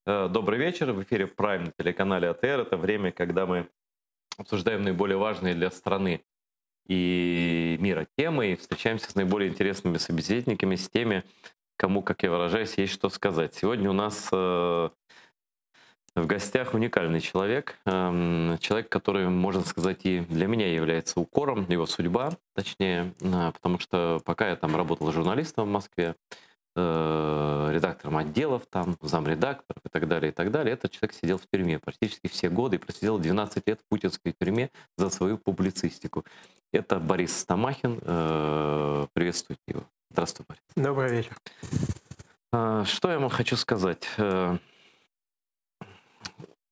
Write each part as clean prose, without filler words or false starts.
Добрый вечер. В эфире Prime на телеканале АТР. Это время, когда мы обсуждаем наиболее важные для страны и мира темы и встречаемся с наиболее интересными собеседниками, с теми, кому, как я выражаюсь, есть что сказать. Сегодня у нас в гостях уникальный человек. Человек, который, можно сказать, и для меня является укором, его судьба, точнее, потому что пока я там работал журналистом в Москве, редактором отделов, там, замредакторов и так далее. Этот человек сидел в тюрьме практически все годы и просидел 12 лет в путинской тюрьме за свою публицистику. Это Борис Стамахин. Приветствуйте его. Здравствуй, Борис. Добрый вечер. Что я вам хочу сказать?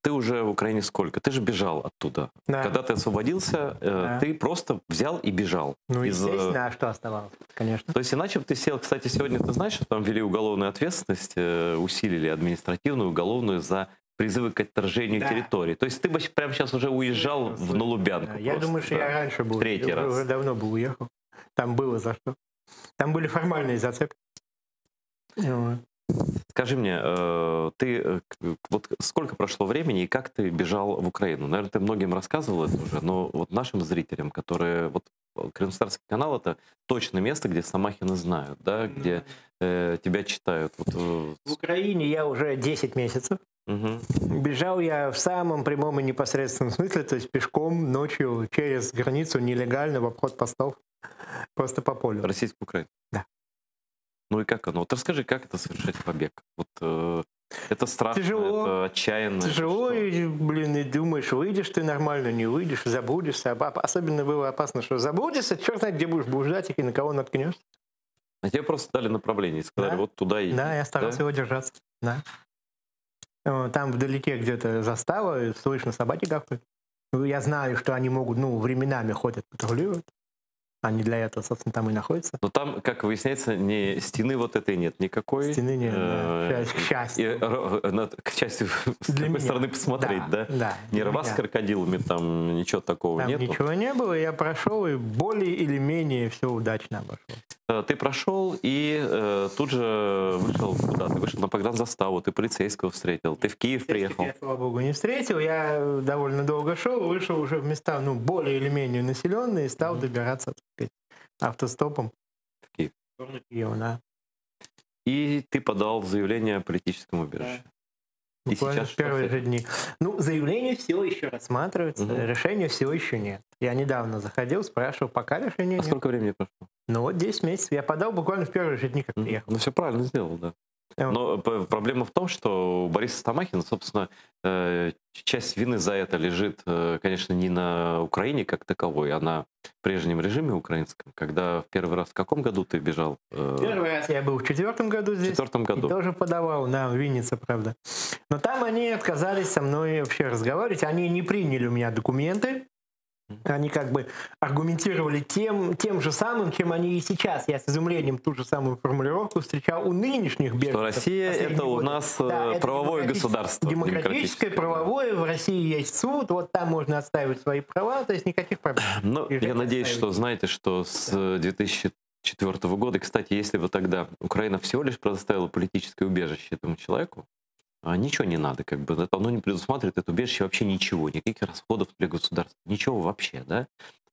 Ты уже в Украине сколько? Ты же бежал оттуда. Да. Когда ты освободился, Да. ты просто взял и бежал. Ну, естественно, а что оставалось? Конечно. То есть иначе бы ты сел, кстати, сегодня ты знаешь, что там ввели уголовную ответственность, усилили административную, уголовную за призывы к отторжению территории. То есть ты бы прямо сейчас уже уезжал на Лубянку. Да. Я думаю, что я раньше был. Третий раз. Уже давно бы уехал. Там было за что. Там были формальные зацепки. Скажи мне, ты вот сколько прошло времени и как ты бежал в Украину? Наверное, ты многим рассказывал это уже, но вот нашим зрителям, которые... Вот Крымстарский канал — это точное место, где Стамахина знают, да, где тебя читают. Вот, В Украине я уже 10 месяцев. Бежал я в самом прямом и непосредственном смысле, то есть пешком ночью через границу нелегально в обход постов, просто по полю. Российско-Украину? Да. Ну и как оно? Вот расскажи, как это совершать побег? Вот это страшно, тяжело, это отчаянно. Тяжело, и, и думаешь, выйдешь ты нормально, не выйдешь, забудешься. Особенно было опасно, что забудешься, черт знает, где будешь блуждать и на кого наткнешься. А тебе просто дали направление и сказали, вот туда иди. Да, я старался его держаться. Да. Там вдалеке где-то застава, слышно, собаки гавкают. Я знаю, что они могут, временами ходят, патрулируют. Они для этого, собственно, там и находятся. Но там, как выясняется, стены вот этой нет никакой. Стены нет, да. К счастью. К счастью, с Для какой меня. стороны посмотреть, да? Да. Не рва с крокодилами, там ничего такого там нету. Ничего не было, я прошел, и более или менее все удачно обошел. Ты прошел и тут же вышел куда? Ты вышел на погранзаставу, ты полицейского встретил, ты в Киев приехал. Я, слава богу, не встретил. Я довольно долго шел, вышел уже в места, более или менее населенные, и стал добираться, так сказать, автостопом в Киев. Да. И ты подал заявление о политическом убежище. Да. И Буквально сейчас в первые же дни. Заявление все еще рассматривается, решения все еще нет. Я недавно заходил, спрашивал, пока решения нет. Сколько времени прошло? 10 месяцев. Я подал буквально в первые же дни, как приехал. Ну, все правильно сделал, да. Но проблема в том, что у Бориса Стамахина, собственно, часть вины за это лежит, конечно, не на Украине как таковой, а на прежнем режиме украинском. Когда в первый раз, в каком году ты бежал? Первый раз я был в 2004 году здесь. В 2004 году. И тоже подавал, в Виннице, правда. Но там они отказались со мной вообще разговаривать. Они не приняли у меня документы. Они как бы аргументировали тем же самым, чем они и сейчас. Я с изумлением ту же самую формулировку встречал у нынешних беженцев. Что Россия — это у нас правовое государство. Демократическое, правовое. В России есть суд, вот там можно отстаивать свои права, то есть никаких проблем. Но я надеюсь, что знаете, что с 2004 года, кстати, если бы тогда Украина всего лишь предоставила политическое убежище этому человеку, ничего не надо, оно не предусматривает это убежище вообще ничего, никаких расходов для государства, ничего вообще, да,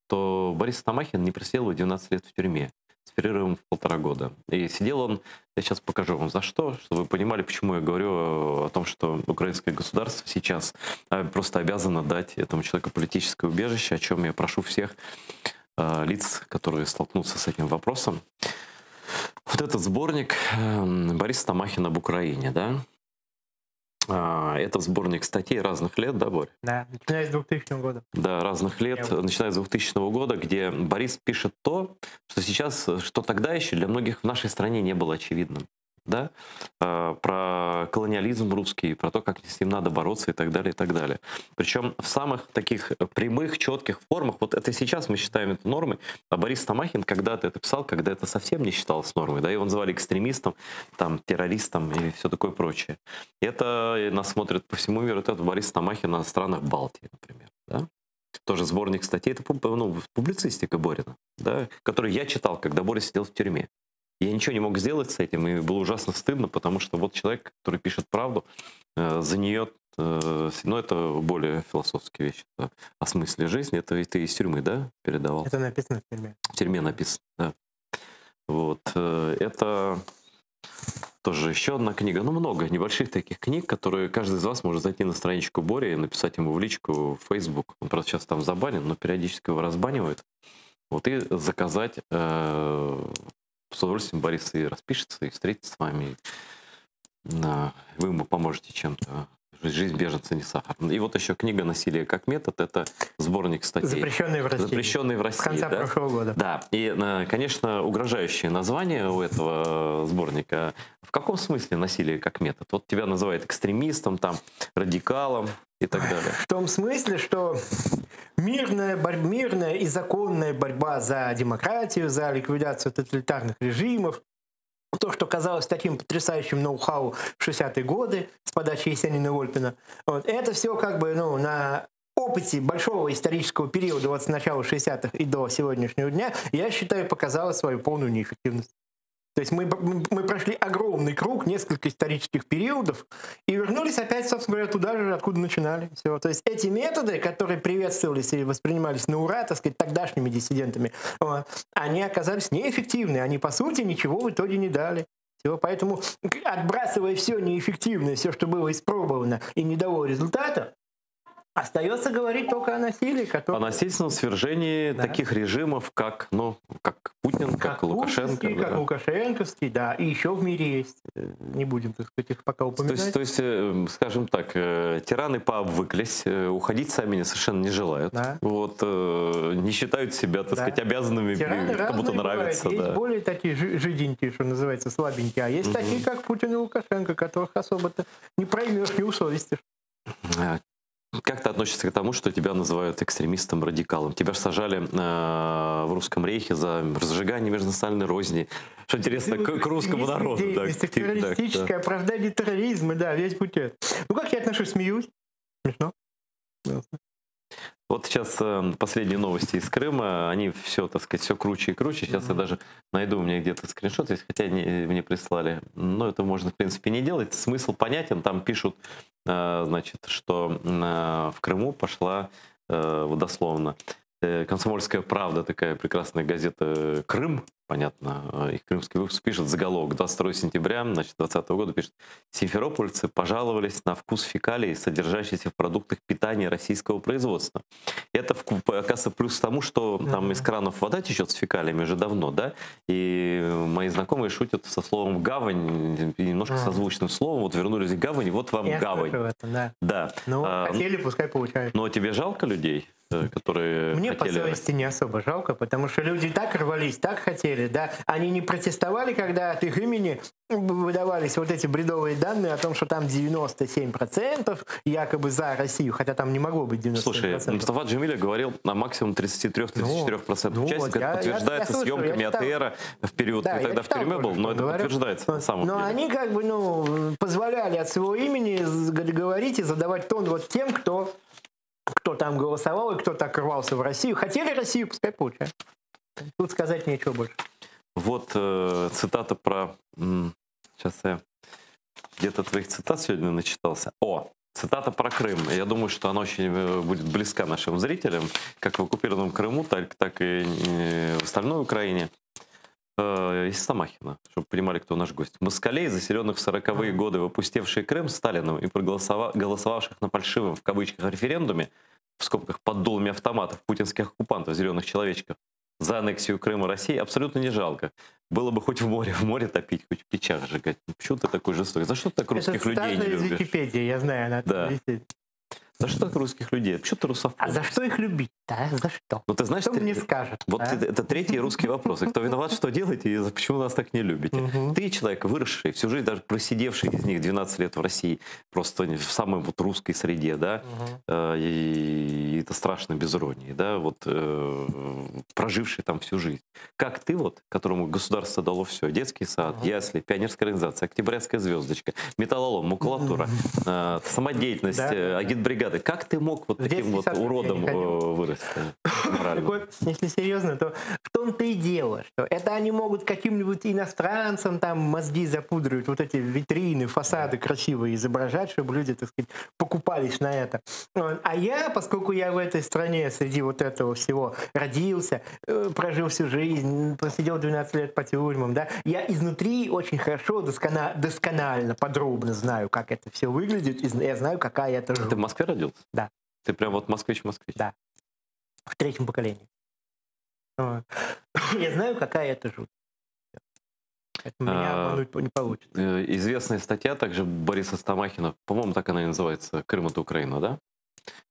то Борис Стамахин не просидел 12 лет в тюрьме с перерывом в 1,5 года. И сидел он, я сейчас покажу вам за что, чтобы вы понимали, почему я говорю о том, что украинское государство сейчас просто обязано дать этому человеку политическое убежище, о чем я прошу всех лиц, которые столкнутся с этим вопросом. Вот этот сборник Бориса Стамахина об Украине, да, это сборник статей разных лет, да, Борь? Да, начиная с 2000 года. Да, разных лет, начиная с 2000 года, где Борис пишет то, что сейчас, что тогда еще для многих в нашей стране не было очевидным. Да? Про колониализм русский, про то, как с ним надо бороться и так далее, и так далее. Причем в самых таких прямых, четких формах. Вот это сейчас мы считаем это нормой, а Борис Стамахин когда-то это писал, когда это совсем не считалось нормой. Да? Его называли экстремистом, там, террористом и все такое прочее. Это нас смотрят по всему миру. Это Борис Стамахин на странах Балтии, например. Да? Тоже сборник статей, это публицистика Борина, да? Который я читал, когда Борис сидел в тюрьме. Я ничего не мог сделать с этим, и было ужасно стыдно, потому что вот человек, который пишет правду, за нее, ну, это более философские вещи, о смысле жизни. Это ты из тюрьмы, да, передавал? Это написано в тюрьме. В тюрьме написано, да. Вот, это тоже еще одна книга. Ну, много небольших таких книг, которые каждый из вас может зайти на страничку Бори и написать ему в личку в Facebook. Он, правда, сейчас там забанен, но периодически его разбанивает. Вот, и заказать. С удовольствием Борис и распишется, и встретится с вами. Вы ему поможете чем-то. «Жизнь беженца не сахар». И вот еще книга «Насилие как метод». Это сборник статей. Запрещенные в России. Запрещенные в России. С конца прошлого года. Да. И, конечно, угрожающее название у этого сборника. В каком смысле насилие как метод? Вот тебя называют экстремистом, там, радикалом и так далее. В том смысле, что мирная и законная борьба за демократию, за ликвидацию тоталитарных режимов, то, что казалось таким потрясающим ноу-хау в 60-е годы с подачи Есенина и Вольпина, вот, это все как бы на опыте большого исторического периода вот с начала 60-х и до сегодняшнего дня, я считаю, показало свою полную неэффективность. То есть мы прошли огромный круг, несколько исторических периодов, и вернулись опять, собственно говоря, туда же, откуда начинали. Все. То есть эти методы, которые приветствовались и воспринимались на ура, так сказать, тогдашними диссидентами, они оказались неэффективны. Они, по сути, ничего в итоге не дали. Все. Поэтому, отбрасывая все неэффективное, все, что было испробовано и не дало результата, остается говорить только о насилии, о насильственном свержении таких режимов, как Путин, как Лукашенко. Как лукашенковский, да. И еще в мире есть. Не будем, так сказать, их пока упоминать. То есть, скажем так, тираны пообвыклись, уходить сами совершенно не желают. Да. Вот, не считают себя, так сказать, обязанными, кому-то нравится. Есть более такие жиденькие, что называется, слабенькие, а есть такие, как Путин и Лукашенко, которых особо-то не проймешь, не усовестишь. Как ты относишься к тому, что тебя называют экстремистом, радикалом? Тебя же сажали в Русском рейхе за разжигание межнациональной розни. Что интересно, к русскому народу. Террористическое оправдание терроризма, да, весь букет. Ну как я отношусь, смеюсь? Смешно. Вот сейчас последние новости из Крыма, они все, так сказать, все круче и круче. Сейчас я даже найду, у меня где-то скриншот есть, хотя мне прислали. Но это можно, в принципе, не делать. Смысл понятен. Там пишут, значит, что в Крыму пошла, дословно, «Комсомольская правда», такая прекрасная газета «Крым», понятно, их крымский выпуск пишет заголовок. 22 сентября 2020 года пишет: «Симферопольцы пожаловались на вкус фекалий, содержащихся в продуктах питания российского производства». Это, оказывается, плюс к тому, что там из кранов вода течет с фекалиями уже давно, да, и мои знакомые шутят со словом «гавань», немножко созвучным словом, вот вернулись к гавани, вот вам гавань. Это, да. Ну, хотели, пускай получают. Но тебе жалко людей, которые Мне хотели... по совести не особо жалко, потому что люди так рвались, так хотели, да. Они не протестовали, когда от их имени выдавались вот эти бредовые данные о том, что там 97% якобы за Россию, хотя там не могло быть 97%. Слушай, Мустафа Джемилев говорил о максимум 33-34% участников. Это подтверждается съемками АТР в период, когда тогда в тюрьме был, но это подтверждается на самом деле. Но они как бы, позволяли от своего имени говорить и задавать тон вот тем, кто там голосовал и кто так рвался в Россию. Хотели Россию, пускай получают. Тут сказать нечего больше. Вот цитата про... Сейчас я где-то твоих цитат сегодня начитался. Цитата про Крым. Я думаю, что она очень будет близка нашим зрителям, как в оккупированном Крыму, так и в остальной Украине. Из Самахина, чтобы понимали, кто наш гость. Москалей, заселенных в 40-е годы в опустевший Крым Сталином и проголосовавших на фальшивом, в кавычках, референдуме, в скобках, под дулами автоматов путинских оккупантов, зеленых человечков, за аннексию Крыма России, абсолютно не жалко. Было бы хоть в море топить, хоть в печах сжигать. Почему ты такой жестокий? За что ты так русских людей не любишь? Это из Википедии, я знаю, она там висит. За что так русских людей? Почему ты русофоб? А за что их любить-то? За что? Ну, ты знаешь, кто мне скажет? Вот это третий русский вопрос. Кто виноват, что делаете, и почему нас так не любите? Ты человек, выросший, всю жизнь даже просидевший из них 12 лет в России, просто в самой вот русской среде, да, и это страшно без иронии, да, вот проживший там всю жизнь. Как ты вот, которому государство дало все, детский сад, ясли, пионерская организация, октябрятская звездочка, металлолом, макулатура, самодеятельность, агитбригада, бригады. Как ты мог вот таким вот уродом вырасти? Если серьезно, то в том-то и дело, что это они могут каким-нибудь иностранцам там мозги запудривать, вот эти витрины, фасады красивые изображать, чтобы люди, так сказать, покупались на это. А я, поскольку я в этой стране среди вот этого всего родился, прожил всю жизнь, просидел 12 лет по тюрьмам, да, я изнутри очень хорошо, досконально, подробно знаю, как это все выглядит, и я знаю, какая это жизнь. Ты в Москве родился? Да. Ты прям вот москвич-москвич? Да. В третьем поколении. Я знаю, какая это жуть. Меня обмануть не получится. Известная статья также Бориса Стамахина, по-моему, так она и называется, «Крым — это Украина», да?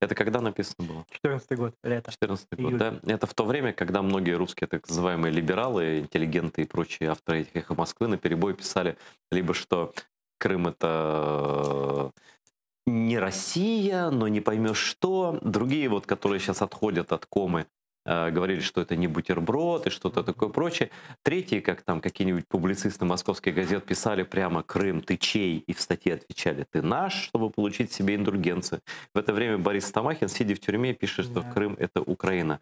Это когда написано было? 14-й год, лето. 14-й год, да? Это в то время, когда многие русские так называемые либералы, интеллигенты и прочие авторы этих «Эхо Москвы» наперебой писали либо что Крым — это не Россия, но не поймешь что. Другие, вот, которые сейчас отходят от комы, говорили, что это не бутерброд и что-то такое прочее. Третьи, как там какие-нибудь публицисты московских газет писали прямо «Крым, ты чей?» и в статье отвечали «ты наш», чтобы получить себе индульгенцию. В это время Борис Стамахин, сидя в тюрьме, пишет, что Крым — это Украина.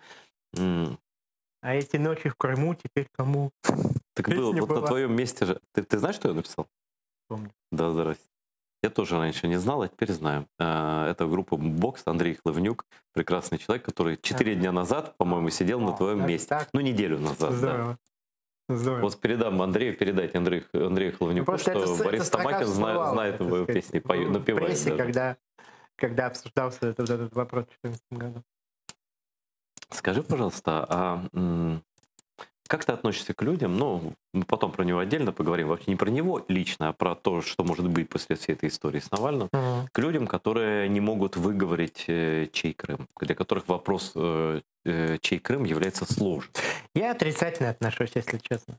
А эти ночи в Крыму теперь кому? Так было, вот на твоем месте же. Ты знаешь, что я написал? Помню. Да, здрасте. Я тоже раньше не знал, а теперь знаю. Это группа «Бокс», Андрей Хлывнюк, прекрасный человек, который 4 дня назад, по-моему, сидел на твоем месте. Так? Ну, неделю назад. Здорово. Да. Здорово. Вот передам Андрею, передайте Андрею Хлывнюку, что Борис Стамахин знает его песни, напевает. В прессе, когда обсуждался этот вопрос в 2014 году. Скажи, пожалуйста, как ты относишься к людям, ну, мы потом про него отдельно поговорим, вообще не про него лично, а про то, что может быть после всей этой истории с Навальным, к людям, которые не могут выговорить, чей Крым, для которых вопрос, чей Крым, является сложным? Я отрицательно отношусь, если честно.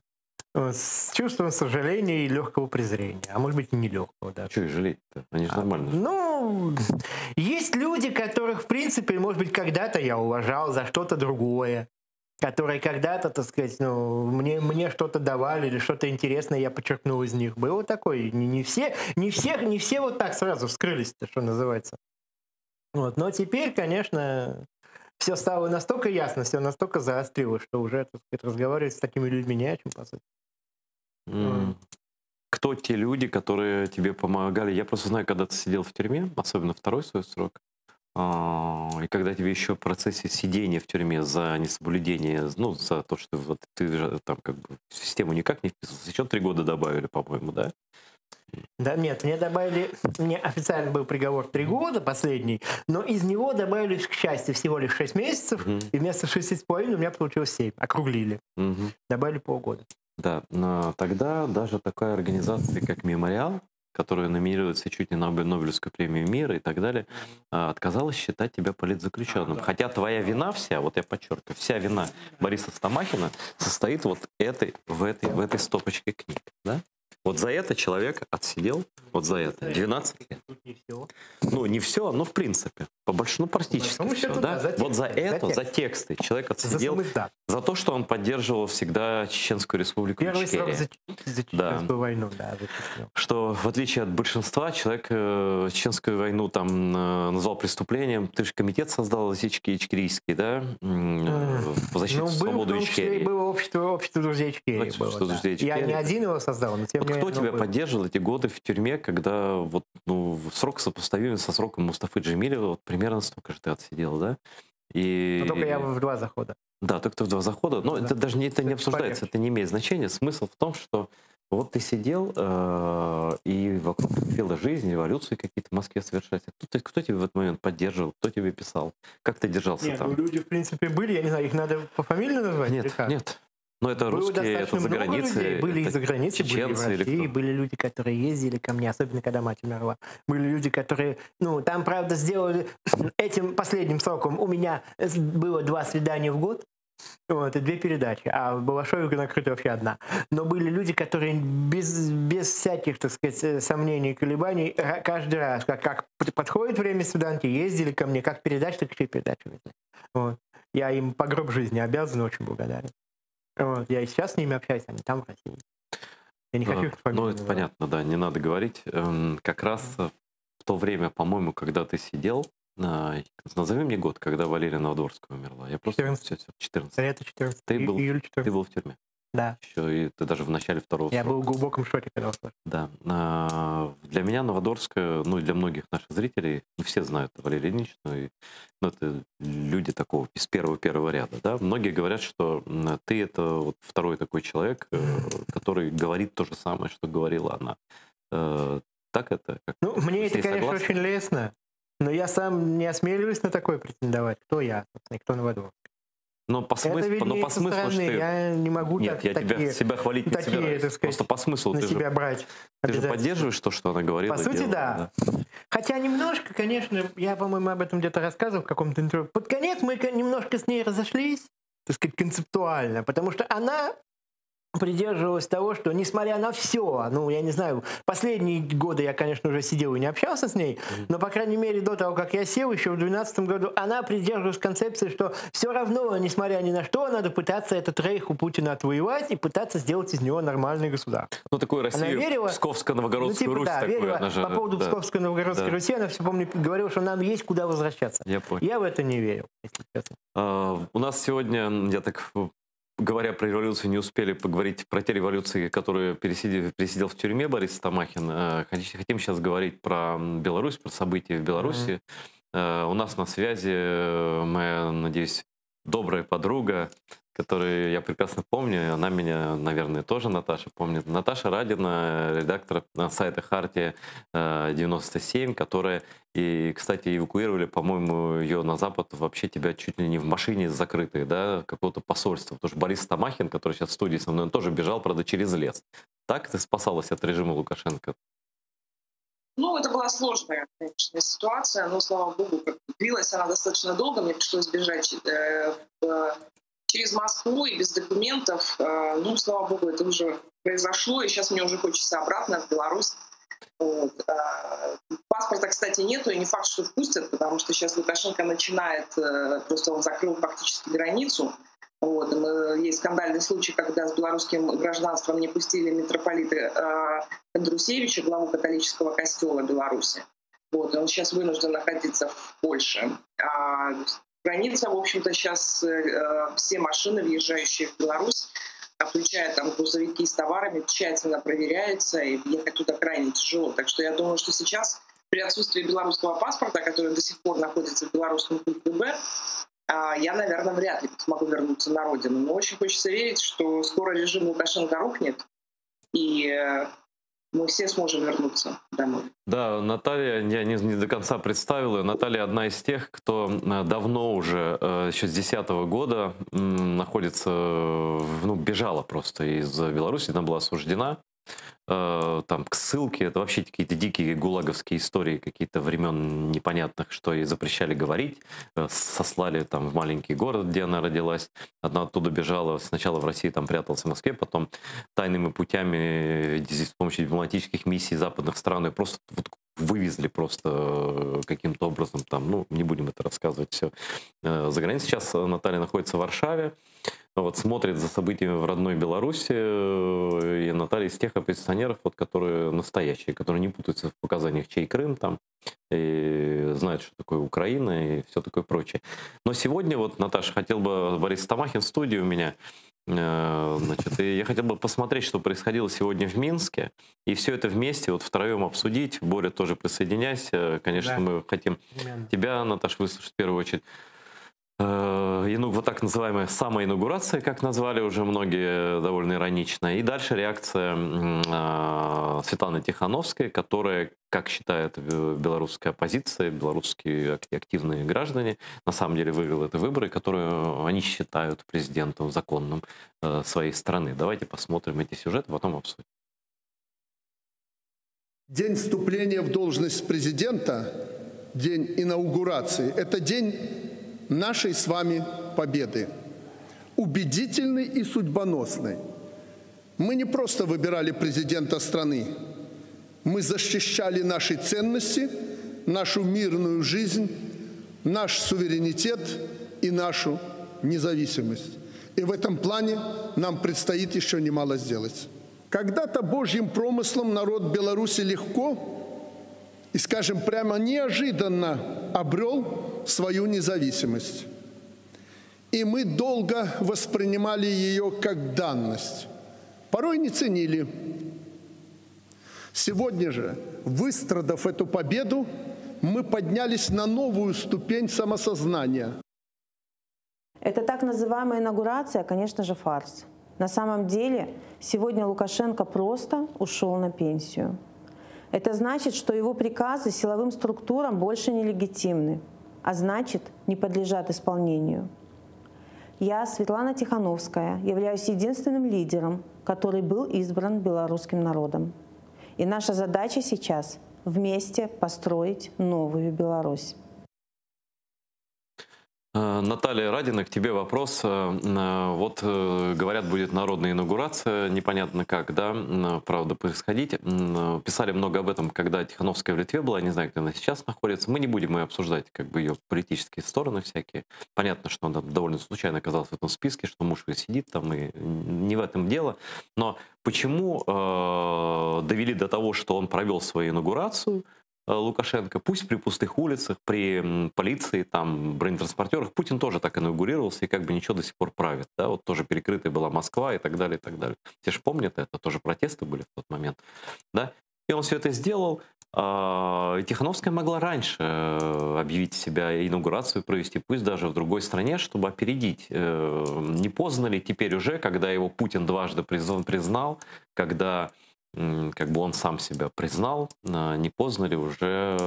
С чувством сожаления и легкого презрения. А может быть, и не легкого даже. Чего их жалеть-то? Они же нормально. Ну, есть люди, которых, в принципе, может быть, когда-то я уважал за что-то другое. Которые когда-то, так сказать, ну, мне что-то давали или что-то интересное я подчеркнул из них. Было такое. Не все вот так сразу вскрылись-то, что называется. Вот. Но теперь, конечно, все стало настолько ясно, все настолько заострилось, что уже, так сказать, разговаривать с такими людьми не о чем, по сути. Кто те люди, которые тебе помогали? Я просто знаю, когда ты сидел в тюрьме, особенно второй свой срок, и когда тебе еще в процессе сидения в тюрьме за несоблюдение, ну, за то, что вот ты же там как бы в систему никак не вписывался, еще 3 года добавили, по-моему, да? Да, нет, мне официально был приговор 3 года последний, но из него добавили, к счастью, всего лишь 6 месяцев, и вместо 6,5 у меня получилось 7, округлили. Добавили полгода. Да, но тогда даже такая организация, как «Мемориал», которая номинируется чуть не на Нобелевскую премию мира и так далее, отказалась считать тебя политзаключенным. Хотя твоя вина вся, вот я подчеркиваю, вся вина Бориса Стамахина состоит вот в этой стопочке книг. Да? Вот за это человек отсидел, вот за это, 12 лет. Ну, не все, но в принципе. Ну, практически все, да? Вот за это, за тексты человек отсидел. За то, что он поддерживал всегда Чеченскую республику Первый срок Ичкерия. за Чеченскую войну, да. Что, в отличие от большинства, человек Чеченскую войну там назвал преступлением. Ты же комитет создал ичкерийский, да? По защите свободы Ичкерии. Было общество друзей Ичкерии. Я не один его создал, но тем не менее. Кто тебя поддерживал эти годы в тюрьме, когда вот, ну, срок сопоставимый со сроком Мустафы Джемилева, вот примерно столько же ты отсидел, да? И... Только я в 2 захода. Да, только ты в 2 захода. Но да. Это не обсуждается, это не имеет значения. Смысл в том, что вот ты сидел, и вокруг кипела жизнь, революции какие-то в Москве совершались. Кто тебя в этот момент поддерживал? Кто тебе писал? Как ты держался там? Ну, люди, в принципе, были. Я не знаю, их надо пофамильно назвать? Нет. Но это было русские, это за границей. Были и за границей, были и в России, были люди, которые ездили ко мне, особенно когда мать умерла. Были люди, которые, ну, там, правда, сделали этим последним сроком. У меня было 2 свидания в год, вот, и 2 передачи, а в Балашове накрыта вообще 1. Но были люди, которые без всяких, так сказать, сомнений и колебаний каждый раз, как подходит время свиданки, ездили ко мне, как передачи, так и передачи. Вот. Я им по гроб жизни обязан, очень благодарен. Вот, я и сейчас с ними общаюсь, они там в России. Я не хочу их Ну, это понятно, да, не надо говорить. Как раз в то время, по-моему, когда ты сидел, Назови мне год, когда Валерия Новодворская умерла. Я просто... 14. Это 14. Июль 14. Ты был в тюрьме. Да. Еще и ты даже в начале второго Я срока. был в глубоком шоке, когда услышал. Да. Для меня Новодворская, ну и для многих наших зрителей, не все знают Валерию Ильиничну, ну, это люди такого из первого ряда. Да? Многие говорят, что ты это вот второй такой человек, который говорит то же самое, что говорила она. Так это? Ну, мне это, конечно, согласны? очень лестно, но я сам не осмеливаюсь на такое претендовать. Кто я, собственно, и кто Новодворская. Но по смыслу, что ты... Я не могу Нет, я себя хвалить не собираюсь. так сказать, просто по смыслу на ты себя брать. Ты же поддерживаешь то, что она говорила? По сути, да. Хотя немножко, конечно, я, по-моему, об этом где-то рассказывал в каком-то интервью. Под конец мы немножко с ней разошлись, так сказать, концептуально, потому что она придерживалась того, что несмотря на все, ну, я не знаю, последние годы я, конечно, уже сидел и не общался с ней, но, по крайней мере, до того, как я сел, еще в 2012 году, она придерживалась концепции, что все равно, несмотря ни на что, надо пытаться этот рейх у Путина отвоевать и пытаться сделать из него нормальное государство. Ну, такой Россия, Псковско-Новгородскую Русь. Да, такое, верила. же, По поводу Псковско-Новгородской Руси она все, помню, говорила, что нам есть куда возвращаться. Я понял. Я в это не верил, если честно. У нас сегодня, я так... Говоря про революцию, не успели поговорить про те революции, которые пересидел в тюрьме Борис Стамахин. Хотим сейчас говорить про Беларусь, про события в Беларуси. У нас на связи моя, надеюсь, добрая подруга, которую я прекрасно помню. Она меня, наверное, тоже Наташа помнит. Наташа Радина, редактор сайта «Хартия 97», которая, и, кстати, эвакуировали, по-моему, ее на Запад, вообще тебя чуть ли не в машине закрытой, да, какого-то посольства. Потому что Борис Стамахин, который сейчас в студии со мной, он тоже бежал, правда, через лес. Так ты спасалась от режима Лукашенко? Ну, это была сложная, конечно, ситуация, но, слава богу, длилась она достаточно долго. Мне пришлось бежать через Москву и без документов. Ну, слава богу, это уже произошло, и сейчас мне уже хочется обратно в Беларусь. Вот. Паспорта, кстати, нету, и не факт, что впустят, потому что сейчас Лукашенко начинает, просто он закрыл фактически границу. Вот. Есть скандальный случай, когда с белорусским гражданством не пустили митрополита Андрусевича, главу католического костела Беларуси. Вот. Он сейчас вынужден находиться в Польше. Граница, в общем-то, сейчас все машины, въезжающие в Беларусь, включая там грузовики с товарами, тщательно проверяются, и ехать туда крайне тяжело. Так что я думаю, что сейчас при отсутствии белорусского паспорта, который до сих пор находится в белорусском КГБ, я, наверное, вряд ли смогу вернуться на родину. Но очень хочется верить, что скоро режим Лукашенко рухнет, и мы все сможем вернуться домой. Да, Наталья, я не до конца представил ее. Наталья одна из тех, кто давно уже, еще с 2010 года, находится, ну, бежала просто из Беларуси, она была осуждена. Там к ссылке, это вообще какие-то дикие гулаговские истории, какие-то времен непонятных, что ей запрещали говорить, сослали там в маленький город, где она родилась, она оттуда бежала, сначала в России там пряталась в Москве, потом тайными путями с помощью дипломатических миссий западных стран ее просто вот вывезли просто каким-то образом там, ну, не будем это рассказывать все, за границей. Сейчас Наталья находится в Варшаве, вот, смотрит за событиями в родной Беларуси, и Наталья из тех оппозиционеров, вот, которые настоящие, которые не путаются в показаниях, чей Крым там, и знают, что такое Украина и все такое прочее. Но сегодня, вот, Наташа, хотел бы, Борис Стамахин в студии у меня, значит, и я хотел бы посмотреть, что происходило сегодня в Минске, и все это вместе вот втроем обсудить. Боря, тоже присоединяйся. Конечно, да. Мы хотим тебя, Наташа, выслушать в первую очередь. Вот так называемая самоинаугурация, как назвали уже многие довольно иронично. И дальше реакция Светланы Тихановской, которая, как считает белорусская оппозиция, белорусские активные граждане, на самом деле выиграла эти выборы, которые они считают президентом законным своей страны. Давайте посмотрим эти сюжеты, потом обсудим. День вступления в должность президента, день инаугурации, это день нашей с вами победы, убедительной и судьбоносной. Мы не просто выбирали президента страны, мы защищали наши ценности, нашу мирную жизнь, наш суверенитет и нашу независимость. И в этом плане нам предстоит еще немало сделать. Когда-то Божьим промыслом народ Беларуси легко и, скажем прямо, неожиданно обрел свою независимость. И мы долго воспринимали ее как данность, порой не ценили. Сегодня же, выстрадав эту победу, мы поднялись на новую ступень самосознания. Это так называемая инаугурация, конечно же, фарс. На самом деле, сегодня Лукашенко просто ушел на пенсию. Это значит, что его приказы силовым структурам больше не легитимны, а значит, не подлежат исполнению. Я, Светлана Тихановская, являюсь единственным лидером, который был избран белорусским народом. И наша задача сейчас — вместе построить новую Беларусь. Наталья Радина, к тебе вопрос. Вот говорят, будет народная инаугурация, непонятно как, да, правда, происходить. Писали много об этом, когда Тихановская в Литве была, не знаю, где она сейчас находится. Мы не будем обсуждать как бы ее политические стороны всякие. Понятно, что она довольно случайно оказалась в этом списке, что муж ее сидит там, и не в этом дело. Но почему довели до того, что он провел свою инаугурацию, Лукашенко, пусть при пустых улицах, при полиции, там, бронетранспортерах, Путин тоже так инаугурировался и как бы ничего до сих пор правит. Да? Вот тоже перекрытая была Москва и так далее, и так далее. Все же помнят это, тоже протесты были в тот момент. Да? И он все это сделал. И Тихановская могла раньше объявить себя, инаугурацию провести, пусть даже в другой стране, чтобы опередить. Не поздно ли теперь уже, когда его Путин дважды признал, когда как бы он сам себя признал, не поздно ли уже,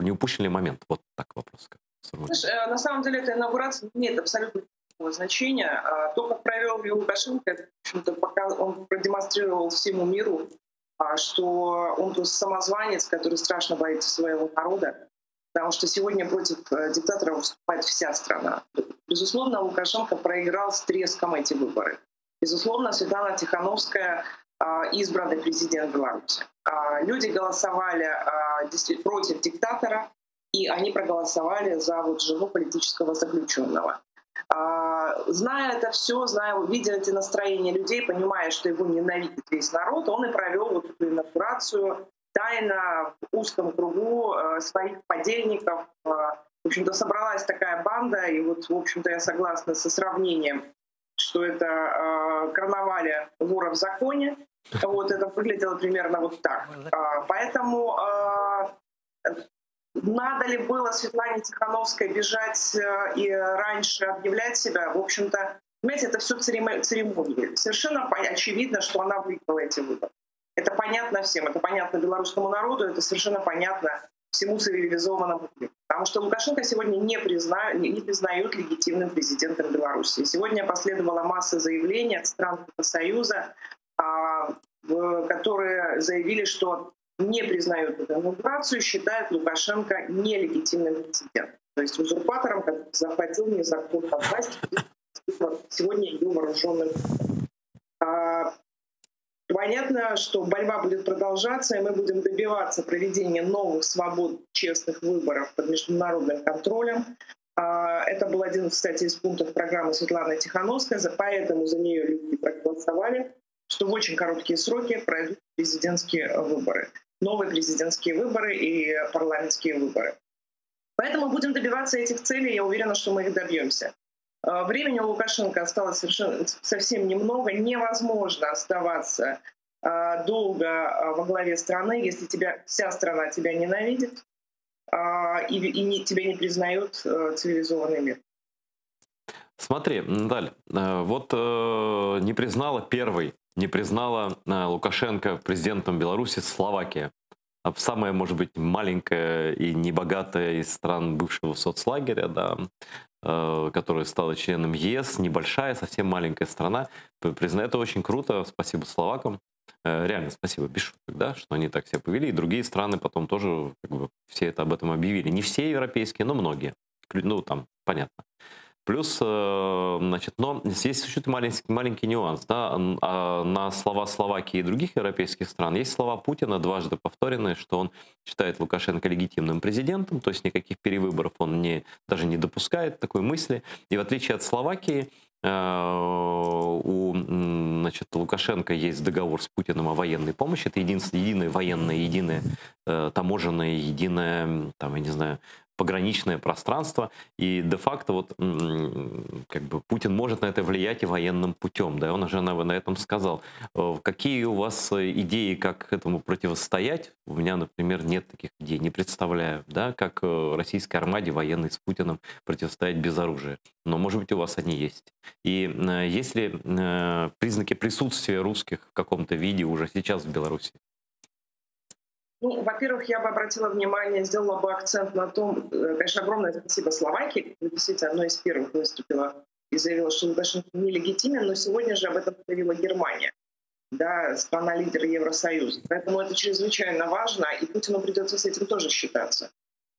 не упущен ли момент? Вот так вопрос. Знаешь, на самом деле эта инаугурация не имеет абсолютно никакого значения. То, как провел ее Лукашенко, в общем-то, пока он продемонстрировал всему миру, что он просто самозванец, который страшно боится своего народа, потому что сегодня против диктатора выступает вся страна. Безусловно, Лукашенко проиграл с треском эти выборы. Безусловно, Светлана Тихановская избранный президент Беларуси. Люди голосовали против диктатора, и они проголосовали за вот жену политического заключенного. Зная это все, видя эти настроения людей, понимая, что его ненавидит весь народ, он и провел вот эту инаугурацию тайно, в узком кругу своих подельников. В общем-то, собралась такая банда, и вот, в общем-то, я согласна со сравнением, что это карнавале вора в законе. Вот это выглядело примерно вот так. Поэтому надо ли было Светлане Тихановской бежать и раньше объявлять себя? В общем-то, понимаете, это все церемонии. Совершенно очевидно, что она выиграла эти выборы. Это понятно всем, это понятно белорусскому народу, это совершенно понятно всему цивилизованному миру. Потому что Лукашенко сегодня не признают легитимным президентом Беларуси. Сегодня последовала масса заявлений от стран Евросоюза, которые заявили, что не признают эту инаугурацию, считают Лукашенко нелегитимным президентом. То есть узурпатором, который захватил незаконно власть, сегодня ее вооруженным. Понятно, что борьба будет продолжаться, и мы будем добиваться проведения новых, свободных, честных выборов под международным контролем. Это был один, кстати, из пунктов программы Светланы Тихановской, поэтому за нее люди проголосовали, что в очень короткие сроки пройдут президентские выборы. Новые президентские выборы и парламентские выборы. Поэтому будем добиваться этих целей, я уверена, что мы их добьемся. Времени у Лукашенко осталось совсем немного. Невозможно оставаться долго во главе страны, если вся страна тебя ненавидит и тебя не признает цивилизованный мир. Смотри, Наталья, вот не признала Лукашенко президентом Беларуси Словакия. Самая, может быть, маленькая и небогатая из стран бывшего соцлагеря, да, которая стала членом ЕС, небольшая, совсем маленькая страна. Это очень круто, спасибо словакам. Реально спасибо, без шуток, да, что они так себя повели. И другие страны потом тоже как бы, все это об этом объявили. Не все европейские, но многие. Ну, там, понятно. Плюс, значит, но здесь существует маленький нюанс. Да? На слова Словакии и других европейских стран есть слова Путина, дважды повторенные, что он считает Лукашенко легитимным президентом, то есть никаких перевыборов он даже не допускает такой мысли. И в отличие от Словакии, значит, Лукашенко есть договор с Путиным о военной помощи. Это единое военное, единое таможенное, единое, там, я не знаю, пограничное пространство. И де-факто вот как бы Путин может на это влиять и военным путем. Да, он уже на этом сказал. Какие у вас идеи, как этому противостоять? У меня, например, нет таких идей, не представляю, да, как российской армаде военной с Путиным противостоять без оружия. Но, может быть, у вас они есть. И есть ли признаки присутствия русских в каком-то виде уже сейчас в Беларуси? Ну, во-первых, я бы обратила внимание, сделала бы акцент на том, конечно, огромное спасибо Словакии, которая действительно одной из первых выступила и заявила, что Лукашенко нелегитимен, но сегодня же об этом заявила Германия, да, страна-лидер Евросоюза. Поэтому это чрезвычайно важно, и Путину придется с этим тоже считаться.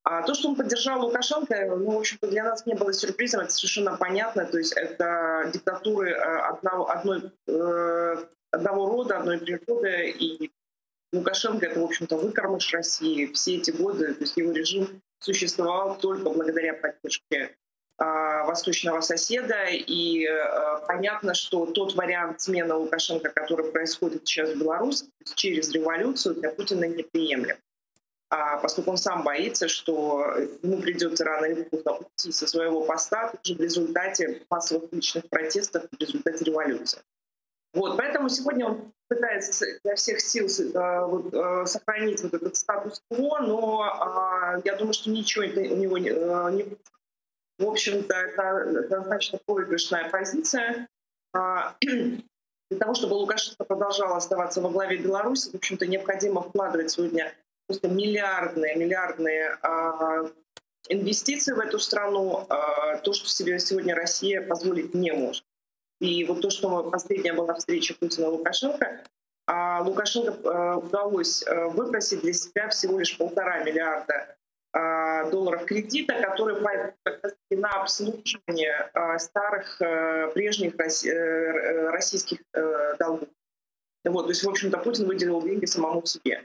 А то, что он поддержал Лукашенко, ну, в общем-то, для нас не было сюрпризом, это совершенно понятно. То есть это диктатуры одного рода, одной природы, и Лукашенко — это, в общем-то, выкормыш России. Все эти годы, то есть его режим существовал только благодаря поддержке восточного соседа. И понятно, что тот вариант смены Лукашенко, который происходит сейчас в Беларуси, через революцию, для Путина неприемлем. Поскольку он сам боится, что ему придется рано или поздно уйти со своего поста уже в результате массовых личных протестов, в результате революции. Вот, поэтому сегодня он пытается изо всех сил сохранить вот этот статус-кво, но я думаю, что ничего у него не... В общем-то, это однозначно проигрышная позиция. Для того, чтобы Лукашенко продолжал оставаться во главе Беларуси, в общем-то, необходимо вкладывать сегодня просто миллиардные инвестиции в эту страну, то, что себе сегодня Россия позволить не может. И вот то, что последняя была встреча Путина и Лукашенко, Лукашенко удалось выпросить для себя всего лишь $1,5 миллиарда долларов кредита, которые пойдут на обслуживание старых, прежних российских долгов. Вот, то есть, в общем-то, Путин выделил деньги самому себе.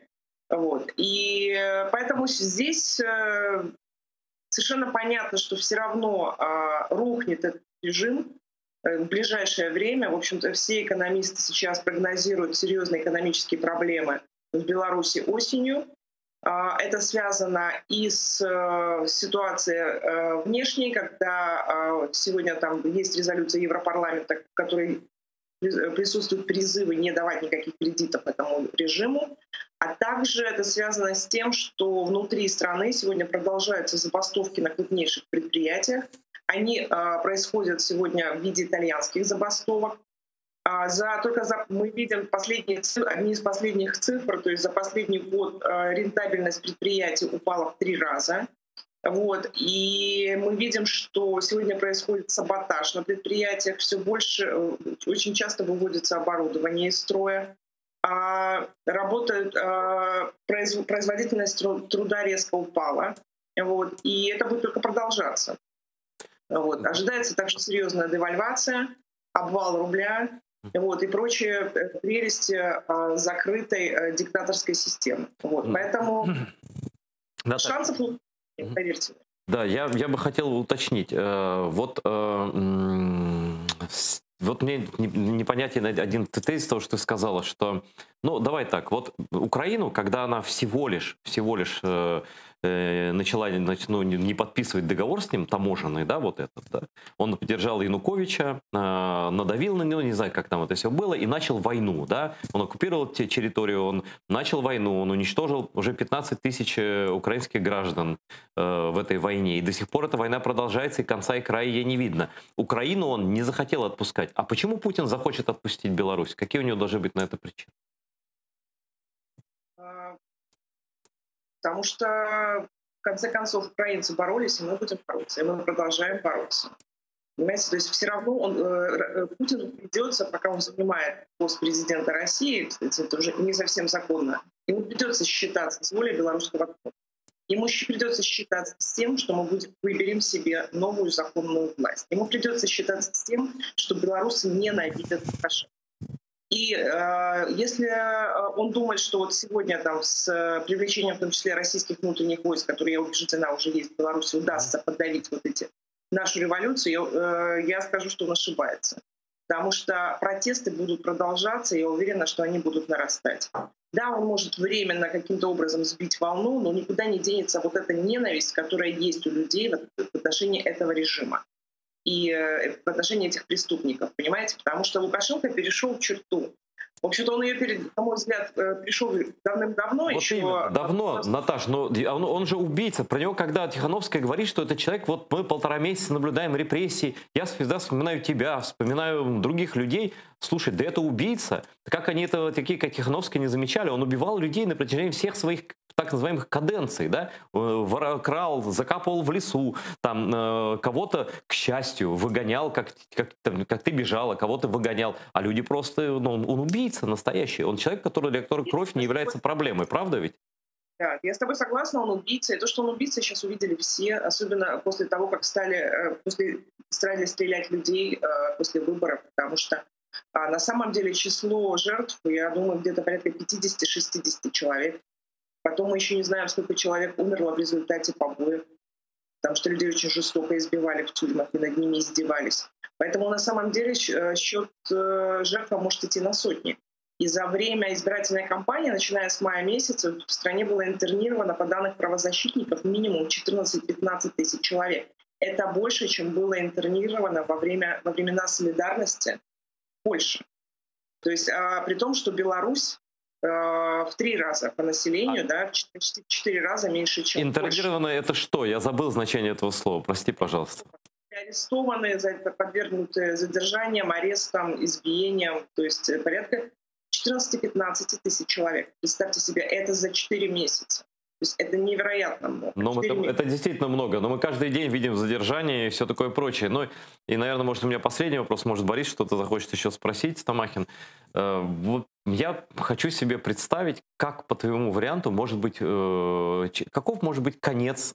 Вот. И поэтому здесь совершенно понятно, что все равно рухнет этот режим в ближайшее время. В общем-то, все экономисты сейчас прогнозируют серьезные экономические проблемы в Беларуси осенью. Это связано и с ситуацией внешней, когда сегодня там есть резолюция Европарламента, в которой присутствуют призывы не давать никаких кредитов этому режиму. А также это связано с тем, что внутри страны сегодня продолжаются забастовки на крупнейших предприятиях. Они происходят сегодня в виде итальянских забастовок. Мы видим одни из последних цифр, то есть за последний год рентабельность предприятий упала в 3 раза. Вот. И мы видим, что сегодня происходит саботаж на предприятиях, все больше, очень часто выводится оборудование из строя. Производительность труда резко упала. Вот. И это будет только продолжаться. Вот. Ожидается также серьезная девальвация, обвал рубля, вот, и прочие прелести закрытой диктаторской системы. Вот. Поэтому шансов, поверьте. Да, я бы хотел уточнить. Вот мне непонятен один тезис того, что ты сказала, что, ну, давай так, вот Украину, когда она всего лишь начала не подписывать договор с ним, таможенный, да, вот этот, да, он поддержал Януковича, надавил на него, не знаю, как там это все было, и начал войну, да, он оккупировал территорию, он начал войну, он уничтожил уже 15 тысяч украинских граждан в этой войне, и до сих пор эта война продолжается, и конца и края ей не видно. Украину он не захотел отпускать. А почему Путин захочет отпустить Беларусь? Какие у него должны быть на это причины? Потому что, в конце концов, украинцы боролись, и мы будем бороться, и мы продолжаем бороться. Понимаете, то есть все равно Путину придется, пока он занимает пост президента России, кстати, это уже не совсем законно, ему придется считаться с волей белорусского народа. Ему придется считаться с тем, что мы выберем себе новую законную власть. Ему придется считаться с тем, что белорусы ненавидят Лукашенко. И если он думает, что вот сегодня там с привлечением в том числе российских внутренних войск, которые, я убеждена, уже есть в Беларуси, удастся подавить вот эти нашу революцию, я скажу, что он ошибается. Потому что протесты будут продолжаться, и я уверена, что они будут нарастать. Да, он может временно каким-то образом сбить волну, но никуда не денется вот эта ненависть, которая есть у людей в отношении этого режима и в отношении этих преступников, понимаете? Потому что Лукашенко перешел черту. В общем-то, он ее, на мой взгляд, пришел давным-давно. Вот еще именно, давно, Наташ, но он же убийца. Про него, когда Тихановская говорит, что это человек, вот мы 1,5 месяца наблюдаем репрессии, я всегда вспоминаю тебя, вспоминаю других людей. Слушай, да это убийца. Как они это, такие как Тихановская, не замечали? Он убивал людей на протяжении всех своих так называемых каденций, да, крал, закапывал в лесу, там кого-то, к счастью, выгонял, как ты бежала, кого-то выгонял, а люди просто, ну, он убийца настоящий, он человек, для которого кровь не является проблемой, правда ведь? Да, я с тобой согласна, он убийца, и то, что он убийца, сейчас увидели все, особенно после того, как стали стрелять людей после выборов, потому что на самом деле число жертв, я думаю, где-то порядка 50-60 человек. Потом мы еще не знаем, сколько человек умерло в результате побоев, потому что людей очень жестоко избивали в тюрьмах и над ними издевались. Поэтому на самом деле счет жертв может идти на сотни. И за время избирательной кампании, начиная с мая месяца, в стране было интернировано, по данным правозащитников, минимум 14-15 тысяч человек. Это больше, чем было интернировано во времена солидарности в Польше. То есть при том, что Беларусь в 3 раза по населению, да, в 4 раза меньше, чем интернировано — это что? Я забыл значение этого слова. Прости, пожалуйста. Арестованы, подвергнуты задержаниям, арестам, избиениям. То есть порядка 14-15 тысяч человек. Представьте себе, это за 4 месяца. То есть это невероятно много. Но это действительно много. Но мы каждый день видим задержания и все такое прочее. Ну и, наверное, может, у меня последний вопрос. Может, Борис что-то захочет еще спросить, Тамахин. Вот я хочу себе представить, как по твоему варианту может быть, каков может быть конец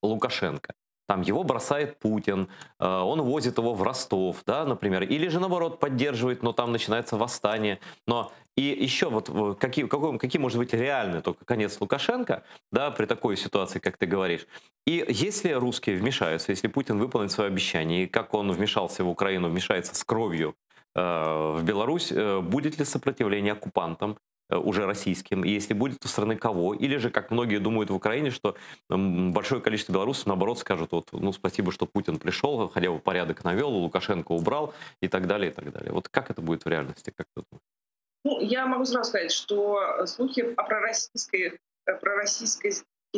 Лукашенко. Там его бросает Путин, он возит его в Ростов, да, например, или же наоборот поддерживает, но там начинается восстание. Но и еще вот какие может быть реальный только конец Лукашенко, да, при такой ситуации, как ты говоришь. И если русские вмешаются, если Путин выполнит свое обещание, и как он вмешался в Украину, вмешается с кровью в Беларусь, будет ли сопротивление оккупантам, уже российским, и если будет, то страны кого? Или же, как многие думают в Украине, что большое количество белорусов, наоборот, скажут, вот, ну, спасибо, что Путин пришел, хотя бы порядок навел, Лукашенко убрал, и так далее, и так далее. Вот как это будет в реальности, как ты думаешь? Ну, я могу сразу сказать, что слухи о пророссийских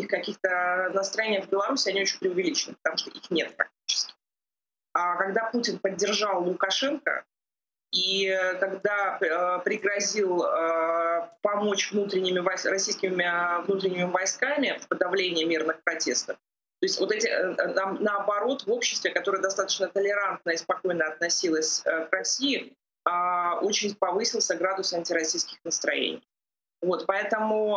каких-то настроениях в Беларуси, они очень преувеличены, потому что их нет практически. А когда Путин поддержал Лукашенко, и когда пригрозил помочь российскими внутренними войсками в подавлении мирных протестов, то есть вот эти, наоборот, в обществе, которое достаточно толерантно и спокойно относилось к России, очень повысился градус антироссийских настроений. Вот, поэтому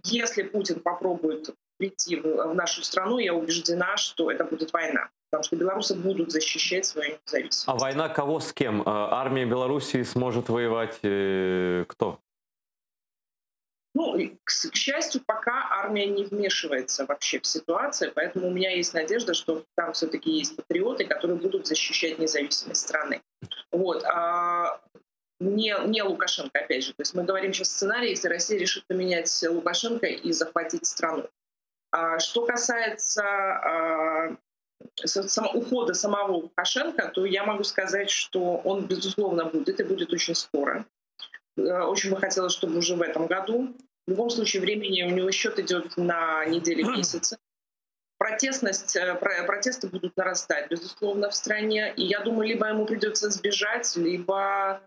если Путин попробует прийти в нашу страну, я убеждена, что это будет война. Потому что белорусы будут защищать свою независимость. А война кого с кем? Армия Белоруссии сможет воевать кто? Ну, к счастью, пока армия не вмешивается вообще в ситуацию, поэтому у меня есть надежда, что там все-таки есть патриоты, которые будут защищать независимость страны. Вот. Не Лукашенко, опять же. То есть мы говорим сейчас сценарий, если Россия решит поменять Лукашенко и захватить страну. Что касается ухода самого Лукашенко, то я могу сказать, что он, безусловно, будет, и будет очень скоро. Очень бы хотелось, чтобы уже в этом году. В любом случае, времени у него счет идет на недели, месяцы. Протесты будут нарастать, безусловно, в стране. И я думаю, либо ему придется сбежать, либо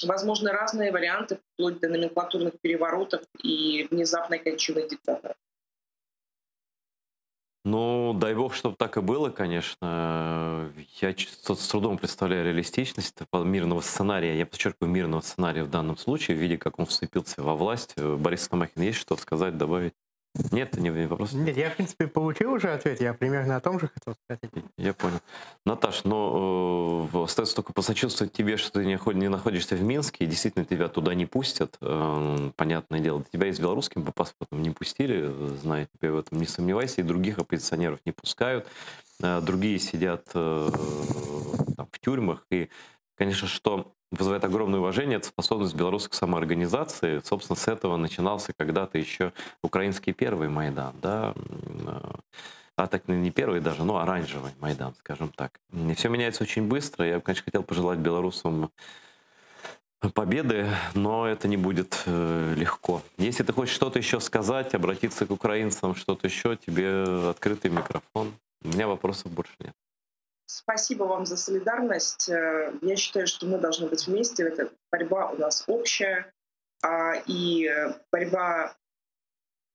возможны разные варианты, вплоть до номенклатурных переворотов и внезапной кончины диктатора. Ну, дай бог, чтобы так и было, конечно. Я с трудом представляю реалистичность мирного сценария. Я подчеркиваю, мирного сценария в данном случае, в виде, как он вступился во власть. Борис Тамахин, есть что сказать, добавить? Нет, не вопрос. Нет, я, в принципе, получил уже ответ. Я примерно о том же хотел сказать. Я понял. Наташ, но остается только посочувствовать тебе, что ты не находишься в Минске, и действительно тебя туда не пустят. Понятное дело, тебя и с белорусским паспортом не пустили, знаю тебя в этом, не сомневайся, и других оппозиционеров не пускают. Другие сидят там, в тюрьмах. И, конечно, что вызывает огромное уважение, это способность белорусской самоорганизации. Собственно, с этого начинался когда-то еще украинский первый Майдан, да, а так не первый даже, но оранжевый Майдан, скажем так. И все меняется очень быстро. Я, конечно, хотел пожелать белорусам победы, но это не будет легко. Если ты хочешь что-то еще сказать, обратиться к украинцам, что-то еще, тебе открытый микрофон. У меня вопросов больше нет. Спасибо вам за солидарность. Я считаю, что мы должны быть вместе. Эта борьба у нас общая. И борьба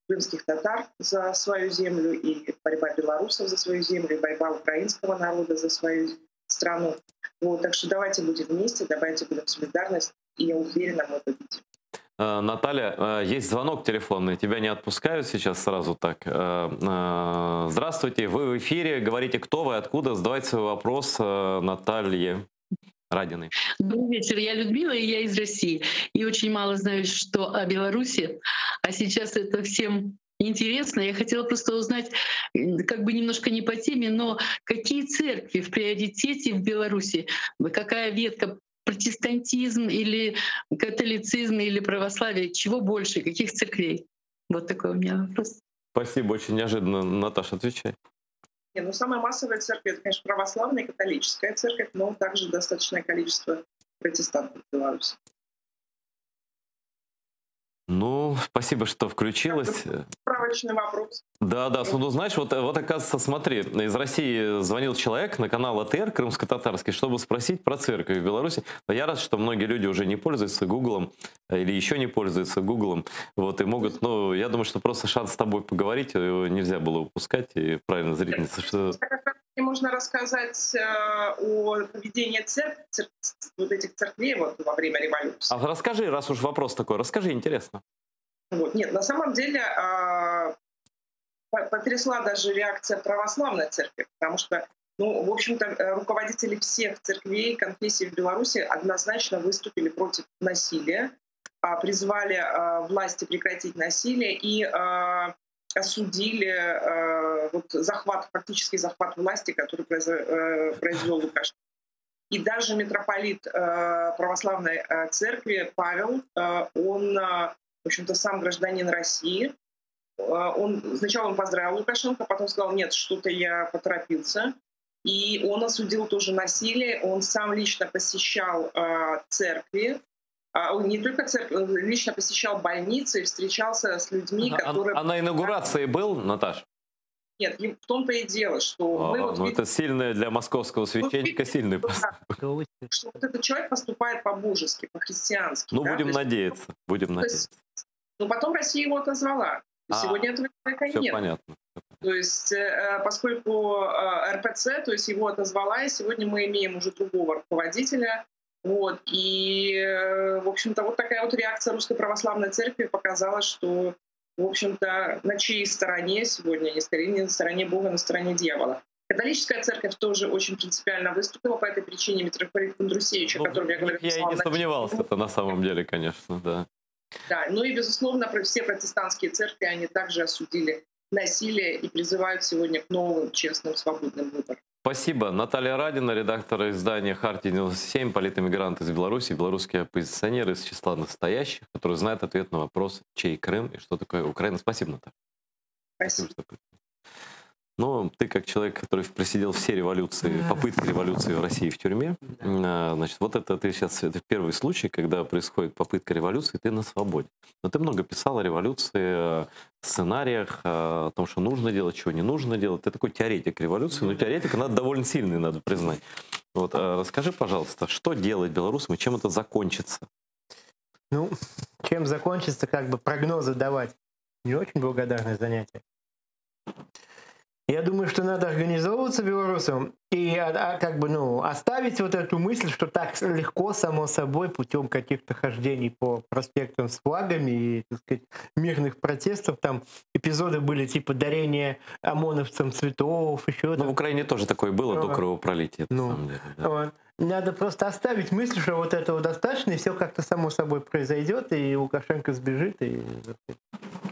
крымских татар за свою землю, и борьба белорусов за свою землю, и борьба украинского народа за свою страну. Вот, так что давайте будем вместе, давайте будем солидарность, и я уверена, мы победим. Наталья, есть звонок телефонный, тебя не отпускают сейчас сразу так. Здравствуйте, вы в эфире, говорите, кто вы, откуда, задавайте свой вопрос Наталье Радиной. Добрый вечер, я Людмила, и я из России. И очень мало знаю, что о Беларуси, а сейчас это всем интересно. Я хотела просто узнать, как бы немножко не по теме, но какие церкви в приоритете в Беларуси? Какая ветка? Протестантизм или католицизм или православие? Чего больше? Каких церквей? Вот такой у меня вопрос. Спасибо, очень неожиданно. Наташа, отвечай. Ну, самая массовая церковь — это, конечно, православная и католическая церковь, но также достаточное количество протестантов в Беларуси. Ну, спасибо, что включилась. Справочный вопрос. Да, ну знаешь, вот оказывается, смотри, из России звонил человек на канал АТР крымско-татарский, чтобы спросить про церковь в Беларуси. Я рад, что многие люди уже не пользуются Гуглом или еще не пользуются Гуглом, вот, и могут, ну, я думаю, что просто шанс с тобой поговорить, его нельзя было упускать, и правильно зрительница, что... Можно рассказать о поведении вот этих церквей вот, во время революции. А расскажи, раз уж вопрос такой, расскажи, интересно. Вот. Нет, на самом деле потрясла даже реакция православной церкви, потому что, ну, в общем-то, руководители всех церквей, конфессий в Беларуси однозначно выступили против насилия, призвали власти прекратить насилие и осудили вот фактический захват власти, который произвел Лукашенко. И даже митрополит православной церкви Павел, он, в общем-то, сам гражданин России. Сначала он поздравил Лукашенко, потом сказал, нет, что-то я поторопился. И он осудил тоже насилие. Он сам лично посещал церкви. Он не только церковь, он лично посещал больницы и встречался с людьми, которые... А на инаугурации был, Наташ? Нет, в том-то и дело, что мы... Ну, это сильное для московского священника, сильный поступок. Что вот этот человек поступает по-божески, по-христиански. Ну, будем надеяться, будем надеяться. Но потом Россия его отозвала. Сегодня этого человека нет. Все понятно. То есть, поскольку РПЦ, то есть его отозвала, и сегодня мы имеем уже другого руководителя. Вот. И, в общем-то, вот такая вот реакция Русской Православной Церкви показала, что, в общем-то, на чьей стороне сегодня, не на стороне Бога, а на стороне дьявола. Католическая церковь тоже очень принципиально выступила по этой причине. Митрополит Кондрусевич, о котором я говорила. Я и не сомневался, это на самом деле, конечно, да. Да, ну и, безусловно, все протестантские церкви, они также осудили насилие и призывают сегодня к новым, честным, свободным выборам. Спасибо. Наталья Радина, редактор издания «Хартия-97», политэмигрант из Беларуси, белорусский оппозиционер из числа настоящих, который знает ответ на вопрос, чей Крым и что такое Украина. Спасибо, Наталья. Спасибо. Ну, ты как человек, который просидел все революции, попытки революции в России в тюрьме, значит, вот это ты сейчас, это первый случай, когда происходит попытка революции, ты на свободе. Но ты много писал о революции, о сценариях, о том, что нужно делать, чего не нужно делать. Ты такой теоретик революции, но теоретик надо довольно сильный, надо признать. Вот, расскажи, пожалуйста, что делать белорусам и чем это закончится? Ну, чем закончится, как бы прогнозы давать. Не очень благодарное занятие. Я думаю, что надо организовываться белорусам и как бы, ну, оставить вот эту мысль, что так легко, само собой, путем каких-то хождений по проспектам с флагами и, так сказать, мирных протестов. Там эпизоды были типа дарения ОМОНовцам цветов, еще. Ну, в Украине тоже такое было до кровопролития, на самом деле. Да. Вот. Надо просто оставить мысль, что вот этого достаточно, и все как-то само собой произойдет, и Лукашенко сбежит, и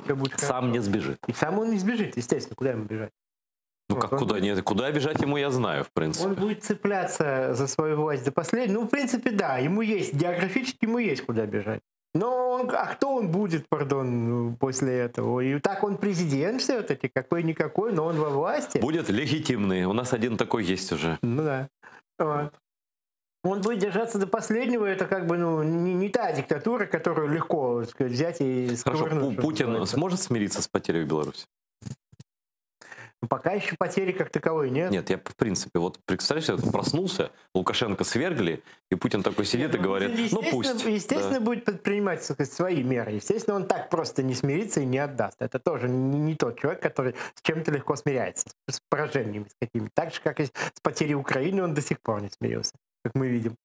все будет хорошо. Сам не сбежит. И сам он не сбежит, естественно, куда ему бежать? Ну как куда? Нет, куда бежать ему я знаю, в принципе. Он будет цепляться за свою власть до последнего. Ну, в принципе, да, ему есть, географически ему есть куда бежать. Но кто он будет, пардон, после этого? И так он президент все-таки, какой-никакой, но он во власти. Будет легитимный. У нас один такой есть уже. Ну да. Вот. Он будет держаться до последнего. Это как бы, ну, не та диктатура, которую легко, так сказать, взять и сковырнуть. Хорошо, Путин сможет смириться с потерей в Беларуси? Пока еще потери как таковой нет. Нет, я в принципе, вот представляешь, я проснулся, Лукашенко свергли, и Путин такой сидит и говорит, ну пусть. Естественно, будет предпринимать, так сказать, свои меры. Естественно, он так просто не смирится и не отдаст. Это тоже не тот человек, который с чем-то легко смиряется, с поражениями с какими-то. Так же, как и с потерей Украины, он до сих пор не смирился, как мы видим.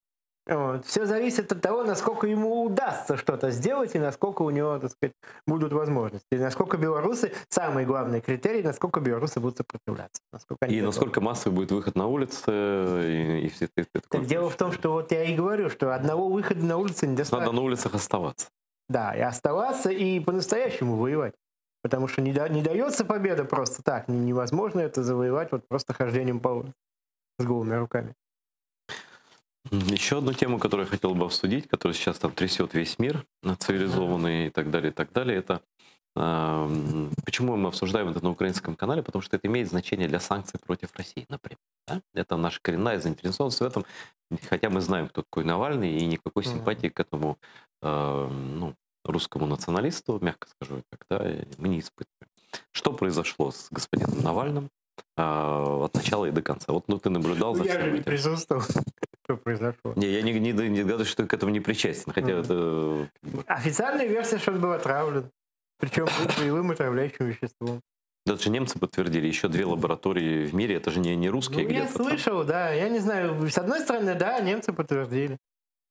Вот. Все зависит от того, насколько ему удастся что-то сделать и насколько у него, так сказать, будут возможности. И насколько белорусы, самый главный критерий, насколько белорусы будут сопротивляться. Насколько массовый будет выход на улицы. И все это. Так дело в том, что вот я и говорю, что одного выхода на улицу недостаточно. Надо на улицах оставаться. Да, и оставаться, и по-настоящему воевать. Потому что не дается победа просто так. Невозможно это завоевать вот просто хождением по улице с голыми руками. Еще одну тему, которую я хотел бы обсудить, которая сейчас там трясет весь мир, цивилизованный и так далее, это почему мы обсуждаем это на украинском канале, потому что это имеет значение для санкций против России, например. Да? Это наша коренная заинтересованность в этом, хотя мы знаем, кто такой Навальный, и никакой симпатии к этому русскому националисту, мягко скажу, мы не испытываем. Что произошло с господином Навальным от начала и до конца? Вот ты наблюдал за всем этим. Я же не присутствовал. Что произошло? Не, я не догадываюсь, что ты к этому не причастен. Хотя это... Официальная версия, что он был отравлен. Причем боевым отравляющим веществом. Даже немцы подтвердили, еще 2 лаборатории в мире, это же не русские где-то. Я слышал, да, я не знаю. С одной стороны, да, немцы подтвердили.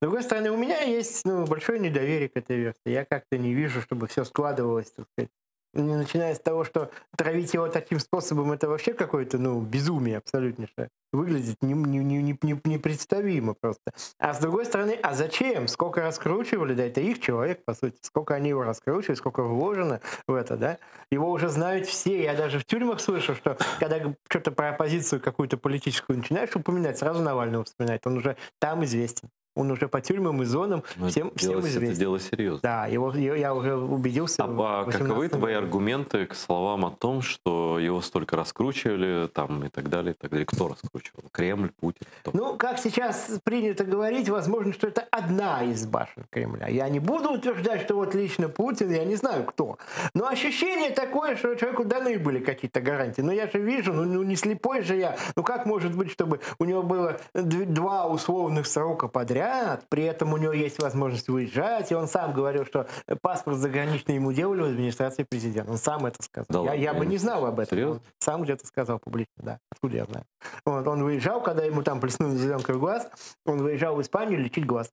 С другой стороны, у меня есть большое недоверие к этой версии. Я как-то не вижу, чтобы все складывалось, так сказать. Начиная с того, что травить его таким способом, это вообще какое-то, безумие абсолютнейшее. Выглядит непредставимо просто. А с другой стороны, а зачем? Сколько раскручивали, да, это их человек, по сути. Сколько они его раскручивали, сколько вложено в это, да. Его уже знают все. Я даже в тюрьмах слышу, что когда что-то про оппозицию какую-то политическую начинаешь упоминать, сразу Навального вспоминать. Он уже там известен. Он уже по тюрьмам и зонам всем известен. Это дело серьезно. Да, я уже убедился. А каковы твои аргументы к словам о том, что его столько раскручивали там, и так далее, и так далее? Кто раскручивал? Кремль, Путин? Кто? Как сейчас принято говорить, возможно, что это одна из башен Кремля. Я не буду утверждать, что вот лично Путин, я не знаю кто. Но ощущение такое, что человеку даны были какие-то гарантии. Но я же вижу, не слепой же я. Как может быть, чтобы у него было 2 условных срока подряд, при этом у него есть возможность выезжать, и он сам говорил, что паспорт заграничный ему делали в администрации президента. Он сам это сказал. Да, я бы не знал об этом. Серьезно? Он сам где-то сказал публично, да. Откуда я знаю? Он выезжал, когда ему там плеснули зеленкой в глаз, он выезжал в Испанию лечить глаз.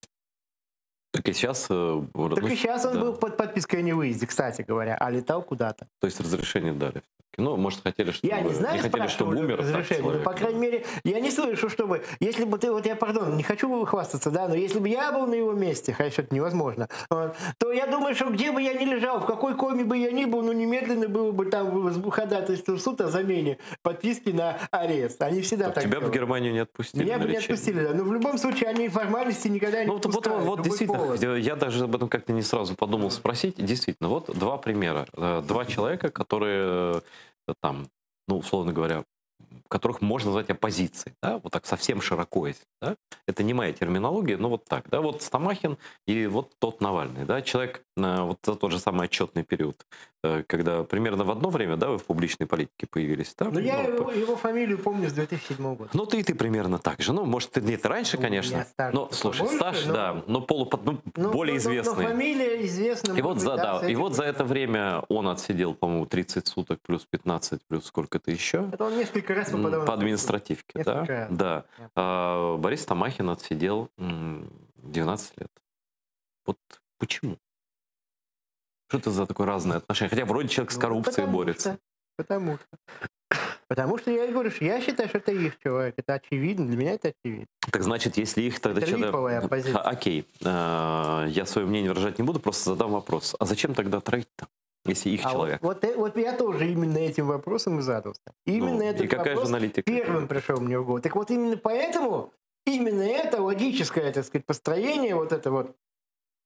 Так и сейчас... и сейчас он был под подпиской о невыезде, кстати говоря, а летал куда-то. То есть разрешение дали? Может, хотели, чтобы... Я не знаю, чтобы умер разрешение, но, по крайней мере, я не слышу, чтобы... Если бы ты... не хочу хвастаться, да, но если бы я был на его месте, хотя это невозможно, то я думаю, что где бы я ни лежал, в какой коме бы я ни был, немедленно было бы там ходатайство в суд о замене подписки на арест. Они всегда так тебя делают. в Германию не отпустили. Меня бы не отпустили, да. Но в любом случае они формальности никогда не отпускают. Вот действительно, я даже об этом как-то не сразу подумал спросить. Действительно, вот 2 примера. 2 человека, которые там, условно говоря, которых можно назвать оппозицией, да, вот так совсем широко, если, да, это не моя терминология, но вот так, да, вот Стамахин и вот тот Навальный, да, человек вот за тот же самый отчетный период, когда примерно в одно время, да, вы в публичной политике появились, да? Ну, я Ну, его фамилию помню с 2007 года. ну, ты примерно так же. Ну, может, ты где-то раньше, Ну, у меня конечно. стаж Но, слушай, побольше, стаж, но- да, но более известный. Но фамилия известна. И вот, может быть, да, с и этим вот за можно. это время он отсидел, по-моему, 30 суток плюс 15, плюс сколько-то еще. Это он несколько раз попадал По на суд. административке, да? Несколько раз. Да. А Борис Тамахин отсидел 12 лет. Вот почему? Что это за такое разное отношение? Хотя вроде человек с Ну, коррупцией борется. Потому что я говорю, что я считаю, что это их человек. Это очевидно. Для меня это очевидно. Так значит, если их тогда... Это липовая оппозиция. Окей. Я свое мнение выражать не буду, просто задам вопрос. А зачем тогда троить-то, если их человек? Вот я тоже именно этим вопросом и задался. Именно Ну, этот и какая вопрос журналистика? первым пришел мне в голову. Так вот именно поэтому, именно это логическое, так сказать, построение вот это вот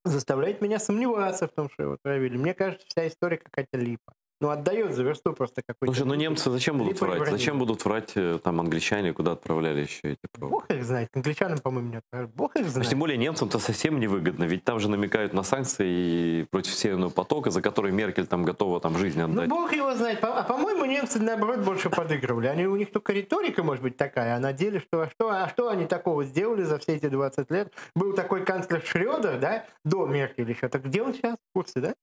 заставляет меня сомневаться в том, что его травили. Мне кажется, вся история какая-то липа. Ну, отдает за версту просто какой-то... Слушай, ну немцы зачем будут липовый врать? броневик. Зачем будут врать там англичане, куда отправляли еще эти пробы? Бог их знает. К англичанам, по-моему, не отправляют. Бог их А знает. тем более немцам-то совсем невыгодно, ведь там же намекают на санкции против Северного потока, за которые Меркель там готова там жизнь Ну, отдать. Бог его знает. А по-моему, немцы, наоборот, больше подыгрывали. У них только риторика, может быть, такая, а на деле, что они такого сделали за все эти 20 лет? Был такой канцлер Шрёдер, да, до Меркель еще. Так где он сейчас? В курсе, да?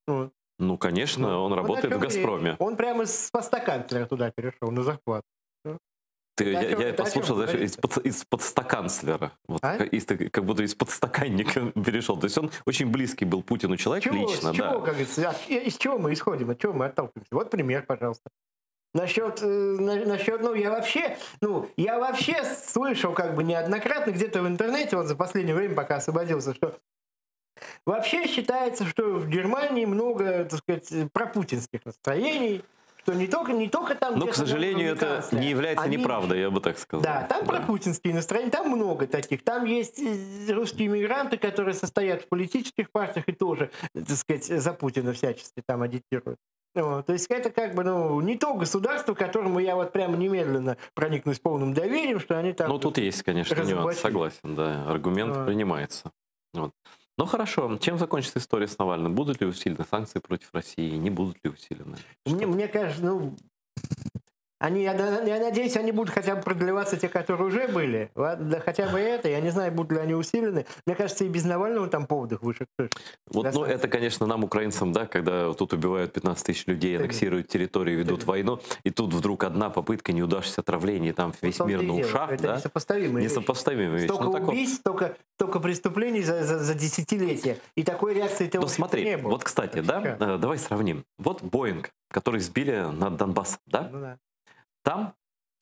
Вот. Ну, конечно, он работает о чем в «Газпроме». речь? Он прямо с поста канцлера туда перешел, на зарплату. Я это о послушал, чем знаешь, говорится? из-под стаканцлера. Вот, А? как будто из подстаканника перешел. То есть он очень близкий был Путину человек лично. С чего, Да. как говорится, из чего мы исходим, от чего мы отталкиваемся? Вот пример, пожалуйста. Насчет, я вообще слышал как бы неоднократно где-то в интернете, вот за последнее время, пока освободился, что вообще считается, что в Германии много, так сказать, пропутинских настроений, что не только там... Но, к где-то сожалению, на это канцлера. не является Они- неправдой, я бы так сказал. Да, там пропутинские настроения, там много таких. Там есть русские иммигранты, которые состоят в политических партиях и тоже, так сказать, за Путина всячески там агитируют. Вот, то есть это как бы, не то государство, к которому я вот прямо немедленно проникну с полным доверием, что они там... Ну, тут есть, конечно, нюанс, разоблачили. согласен, да. Аргумент принимается. Вот. Ну, хорошо. Чем закончится история с Навальным? Будут ли усилены санкции против России? Не будут ли усилены? Мне кажется, я надеюсь, они будут хотя бы продлеваться, те, которые уже были. Ладно, да хотя бы это. Я не знаю, будут ли они усилены. Мне кажется, и без Навального там поводов выше крыши. Вот, это, конечно, нам, украинцам, да, когда тут убивают 15 тысяч людей, аннексируют территорию, ведут войну, и тут вдруг одна попытка, неудавшееся отравление, и там весь мир на ушах. Это Да? несопоставимые вещи. Несопоставимые вещи. Столько убийств, столько преступлений за десятилетия. И такой реакции Ну, смотри, не было. вот, кстати, да, давай сравним. Вот Боинг, который сбили над Донбассом, да? Ну да. Там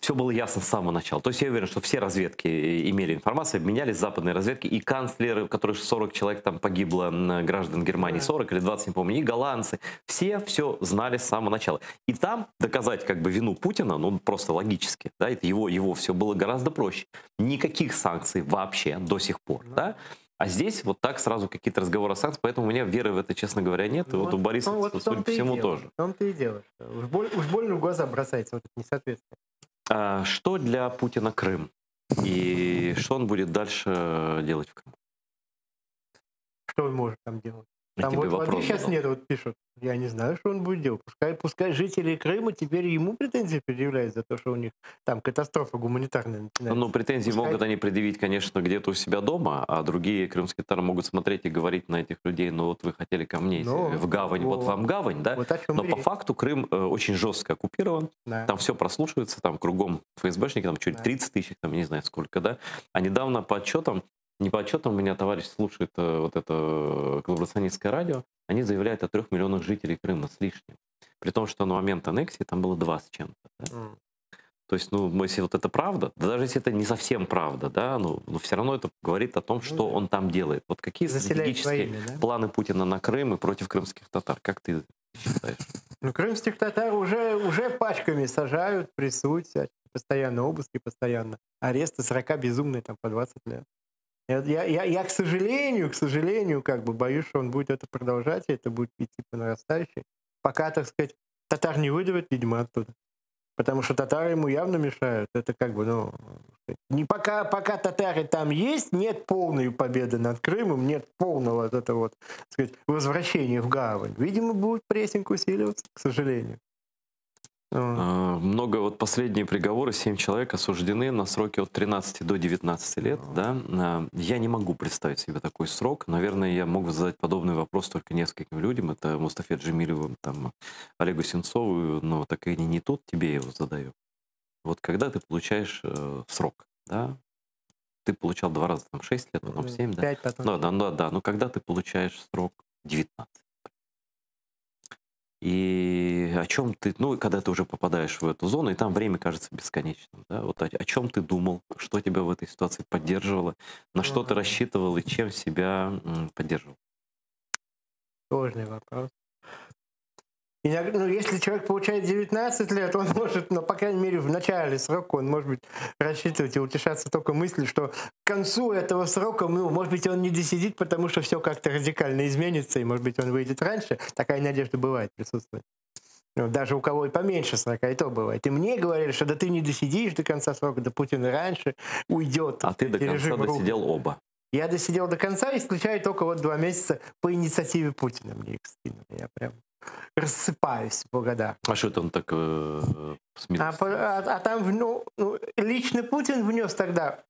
все было ясно с самого начала. То есть я уверен, что все разведки имели информацию, обменялись западные разведки, и канцлеры, которые 40 человек там погибло, граждан Германии, 40 или 20, не помню, и голландцы, все знали с самого начала. И там доказать как бы вину Путина, просто логически, да, это его все было гораздо проще. Никаких санкций вообще до сих пор, да. А здесь вот так сразу какие-то разговоры о санкциях, поэтому у меня веры в это, честно говоря, нет. И вот у Бориса, судя по всему, тоже. В том-то и дело. Уж больно в глаза бросается вот это несоответствие. Что для Путина Крым? И что он будет дальше делать в Крыму? Что он может там делать? Я Там тебе вот воды вопрос сейчас задал. нет, вот пишут. Я не знаю, что он будет делать. Пускай жители Крыма теперь ему претензии предъявляют за то, что у них там катастрофа гуманитарная начинается. Ну, претензии могут они предъявить, конечно, где-то у себя дома, а другие крымские татары могут смотреть и говорить на этих людей, вот вы хотели ко мне в гавань, вот вам гавань, да? Вот о чем Но по речь. факту Крым очень жестко оккупирован, Да. там все прослушивается, там кругом ФСБшники, там чуть 30 тысяч, там не знаю сколько, да? А недавно по отчетам, не по отчетам, у меня товарищ слушает вот это коллаборационистское радио, они заявляют о 3 миллионах жителей Крыма с лишним. При том, что на момент аннексии там было 2 с чем-то. Да? То есть, если вот это правда, да даже если это не совсем правда, да, но все равно это говорит о том, что он там делает. Вот какие Заселяет стратегические своими, да? планы Путина на Крым и против крымских татар? Как ты считаешь? Крымских татар уже пачками сажают, прессуют, постоянно обыски, постоянно аресты, 40 безумные там по 20 лет. Я к сожалению, как бы боюсь, что он будет это продолжать, и это будет идти по нарастающей. Пока, так сказать, татар не выдавят, видимо, оттуда. Потому что татары ему явно мешают. Это как бы, Пока татары там есть, нет полной победы над Крымом, нет полного вот этого вот, так сказать, возвращения в гавань. Видимо, будет прессинг усиливаться, к сожалению. Много вот последние приговоры, 7 человек осуждены на сроки от 13 до 19 лет. Да? Я не могу представить себе такой срок. Наверное, я мог задать подобный вопрос только нескольким людям. Это Мустафе Джемилеву, там, Олегу Сенцову, но так и не тут тебе его задаю. Вот когда ты получаешь срок, да? Ты получал 2 раза, там 6 лет, потом 7, да? 5 потом. Да. Но когда ты получаешь срок 19? И о чем ты, ну, когда ты уже попадаешь в эту зону, и там время кажется бесконечным, да? Вот о чем ты думал, что тебя в этой ситуации поддерживало, на что ты рассчитывал и чем себя поддерживал? Сложный вопрос. Ну, если человек получает 19 лет, он может, ну, по крайней мере, в начале срока, он может быть рассчитывать и утешаться только мыслью, что к концу этого срока, ну, может быть, он не досидит, потому что все как-то радикально изменится, и, может быть, он выйдет раньше. Такая надежда бывает, присутствует. Ну, даже у кого и поменьше срока, и то бывает. И мне говорили, что да ты не досидишь до конца срока, да Путин раньше уйдет. А ты до конца досидел оба? Я досидел до конца, исключая только вот 2 месяца по инициативе Путина. Мне их скинули. Я прям рассыпаюсь в благодарности. А что это он так смелся? А там, ну, лично Путин внес тогда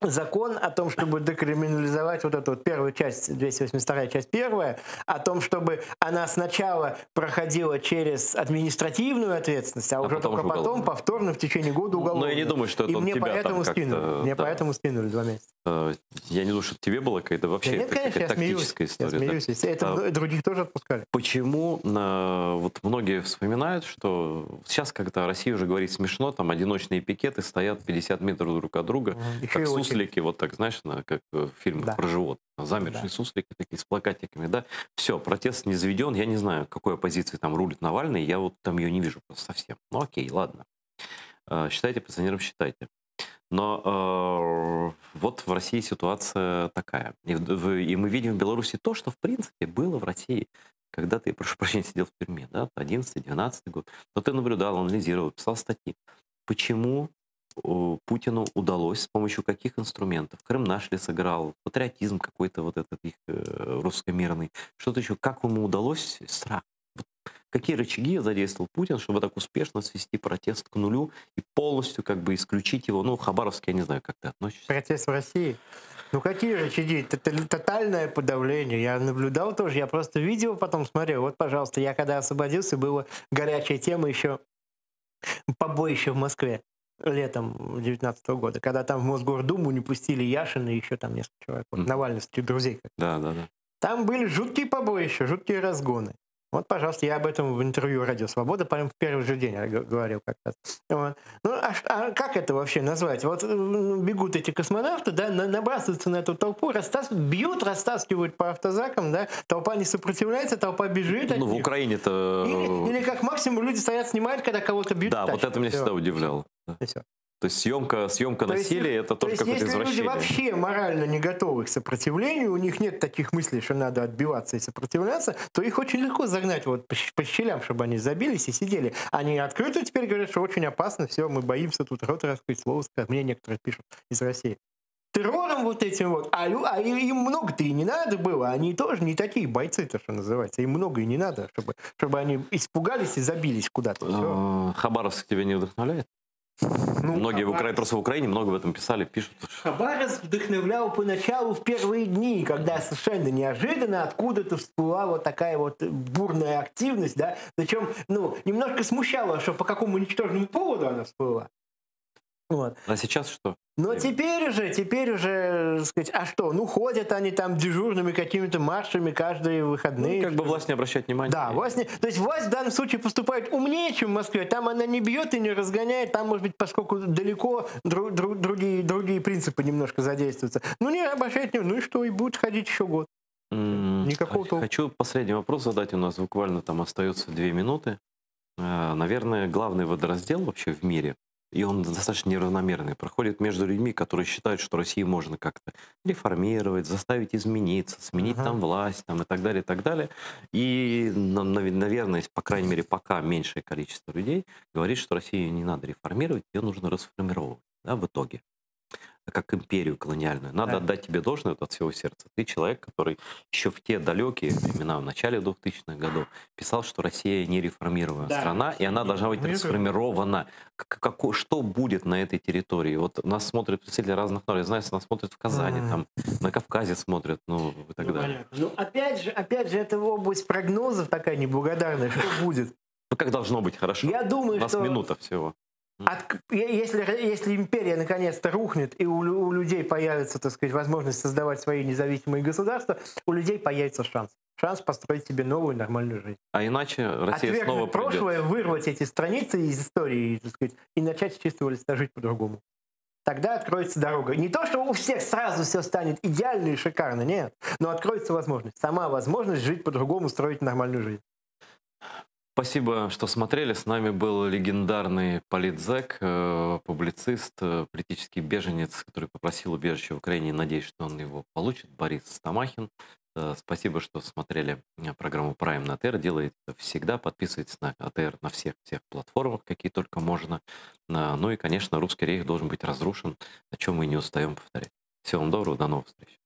закон о том, чтобы декриминализовать вот эту вот первую часть, 282 часть первая, о том, чтобы она сначала проходила через административную ответственность, а уже только потом повторно в течение года уголовную. Но я не думаю, что это и мне тебя поэтому там скинули. Мне поэтому скинули 2 месяца. Я не думаю, что тебе была какая-то вообще нет, конечно, тактическая история. Я смеюсь. Это других тоже отпускали. Почему вот многие вспоминают, что сейчас, когда Россия уже говорит смешно, там одиночные пикеты стоят 50 метров друг от друга, как суслики, вот так, знаешь, как в фильмах про животных. Замершие суслики такие с плакатиками, да. Все, протест не заведен. Я не знаю, какой оппозиции там рулит Навальный, я вот там ее не вижу просто совсем. Ну окей, ладно. Считайте оппозиционером, считайте. Но вот в России ситуация такая. И мы видим в Беларуси то, что в принципе было в России. Когда ты, прошу прощения, сидел в тюрьме, да, 11-12 год, но ты наблюдал, анализировал, писал статьи. Почему Путину удалось, с помощью каких инструментов? Крым наш ли сыграл? Патриотизм какой-то вот этот их русско-мирный? Что-то еще? Как ему удалось? Страх. Какие рычаги задействовал Путин, чтобы так успешно свести протест к нулю и полностью как бы исключить его? Ну, Хабаровский, я не знаю, как ты относишься. Протест в России? Ну, какие рычаги? Тотальное подавление. Я наблюдал тоже, я просто видео потом смотрел. Вот, пожалуйста, я когда освободился, была горячая тема еще побоище в Москве летом 2019 года, когда там в Мосгордуму не пустили Яшина и еще там несколько человек. Навальновских друзей. Да. Там были жуткие побоища, жуткие разгоны. Вот, пожалуйста, я об этом в интервью «Радио Свобода» прямо в первый же день говорил как раз. Вот. Ну, а как это вообще назвать? Вот бегут эти космонавты, да, набрасываются на эту толпу, бьют, растаскивают по автозакам, да, толпа не сопротивляется, толпа бежит. Ну, в Украине-то... Или как максимум люди стоят, снимают, когда кого-то бьют. Да, вот это меня всегда удивляло. То есть съемка насилия — это тоже какое-то извращение. Если люди вообще морально не готовы к сопротивлению, у них нет таких мыслей, что надо отбиваться и сопротивляться, то их очень легко загнать вот по щелям, чтобы они забились и сидели. Они открыто теперь говорят, что очень опасно, все, мы боимся тут рот раскрыть, слово сказать. Мне некоторые пишут из России. Террором вот этим вот, а им много-то и не надо было, они тоже не такие бойцы-то, что называется, им много и не надо, чтобы они испугались и забились куда-то. Хабаровск тебя не вдохновляет? Ну, многие просто в Украине много об этом писали, пишут. Хабаровск вдохновлял поначалу в первые дни, когда совершенно неожиданно откуда-то всплыла вот такая вот бурная активность, да, причем, немножко смущало, что по какому ничтожному поводу она всплыла. Вот. А сейчас что? Но теперь уже, так сказать, а что? Ходят они там дежурными какими-то маршами каждые выходные. Как бы власть не обращает внимания. Да, то есть власть в данном случае поступает умнее, чем в Москве. Там она не бьет и не разгоняет, там, может быть, поскольку далеко другие принципы немножко задействуются. Не обращает внимания. И что? И будет ходить еще год. Никакого толку. Хочу последний вопрос задать. У нас буквально там остается 2 минуты. Наверное, главный водораздел вообще в мире, и он достаточно неравномерный, проходит между людьми, которые считают, что Россию можно как-то реформировать, заставить измениться, сменить там власть там, и так далее, и так далее. И, наверное, по крайней мере, пока меньшее количество людей говорит, что Россию не надо реформировать, ее нужно расформировать, да, в итоге. как империю колониальную. Надо Да. отдать тебе должное вот от всего сердца. Ты человек, который еще в те далекие времена, в начале 2000-х годов, писал, что Россия не реформированная Да, страна, и она должна быть расформирована. Что будет на этой территории? Вот нас смотрят представители разных народов. Я знаю, нас смотрят в Казани, там, на Кавказе смотрят, ну и так далее. Понятно. Ну, опять же, это область прогнозов такая неблагодарная. Что будет? Ну, как должно быть хорошо? Я У думаю, нас что минута всего. если империя наконец-то рухнет, и у людей появится, так сказать, возможность создавать свои независимые государства, у людей появится шанс. Шанс построить себе новую нормальную жизнь. А иначе Россия снова Отвергнуть придет. прошлое, вырвать эти страницы из истории, так сказать, и начать с чистого листа жить по-другому. Тогда откроется дорога. Не то, что у всех сразу все станет идеально и шикарно, нет. Но откроется возможность. Сама возможность жить по-другому, строить нормальную жизнь. Спасибо, что смотрели. С нами был легендарный политзек, публицист, политический беженец, который попросил убежище в Украине и надеюсь, что он его получит, Борис Стамахин. Спасибо, что смотрели программу Prime на АТР. Делайте это всегда. Подписывайтесь на АТР на всех платформах, какие только можно. Ну и, конечно, русский рейх должен быть разрушен, о чем мы не устаем повторять. Всего вам доброго, до новых встреч.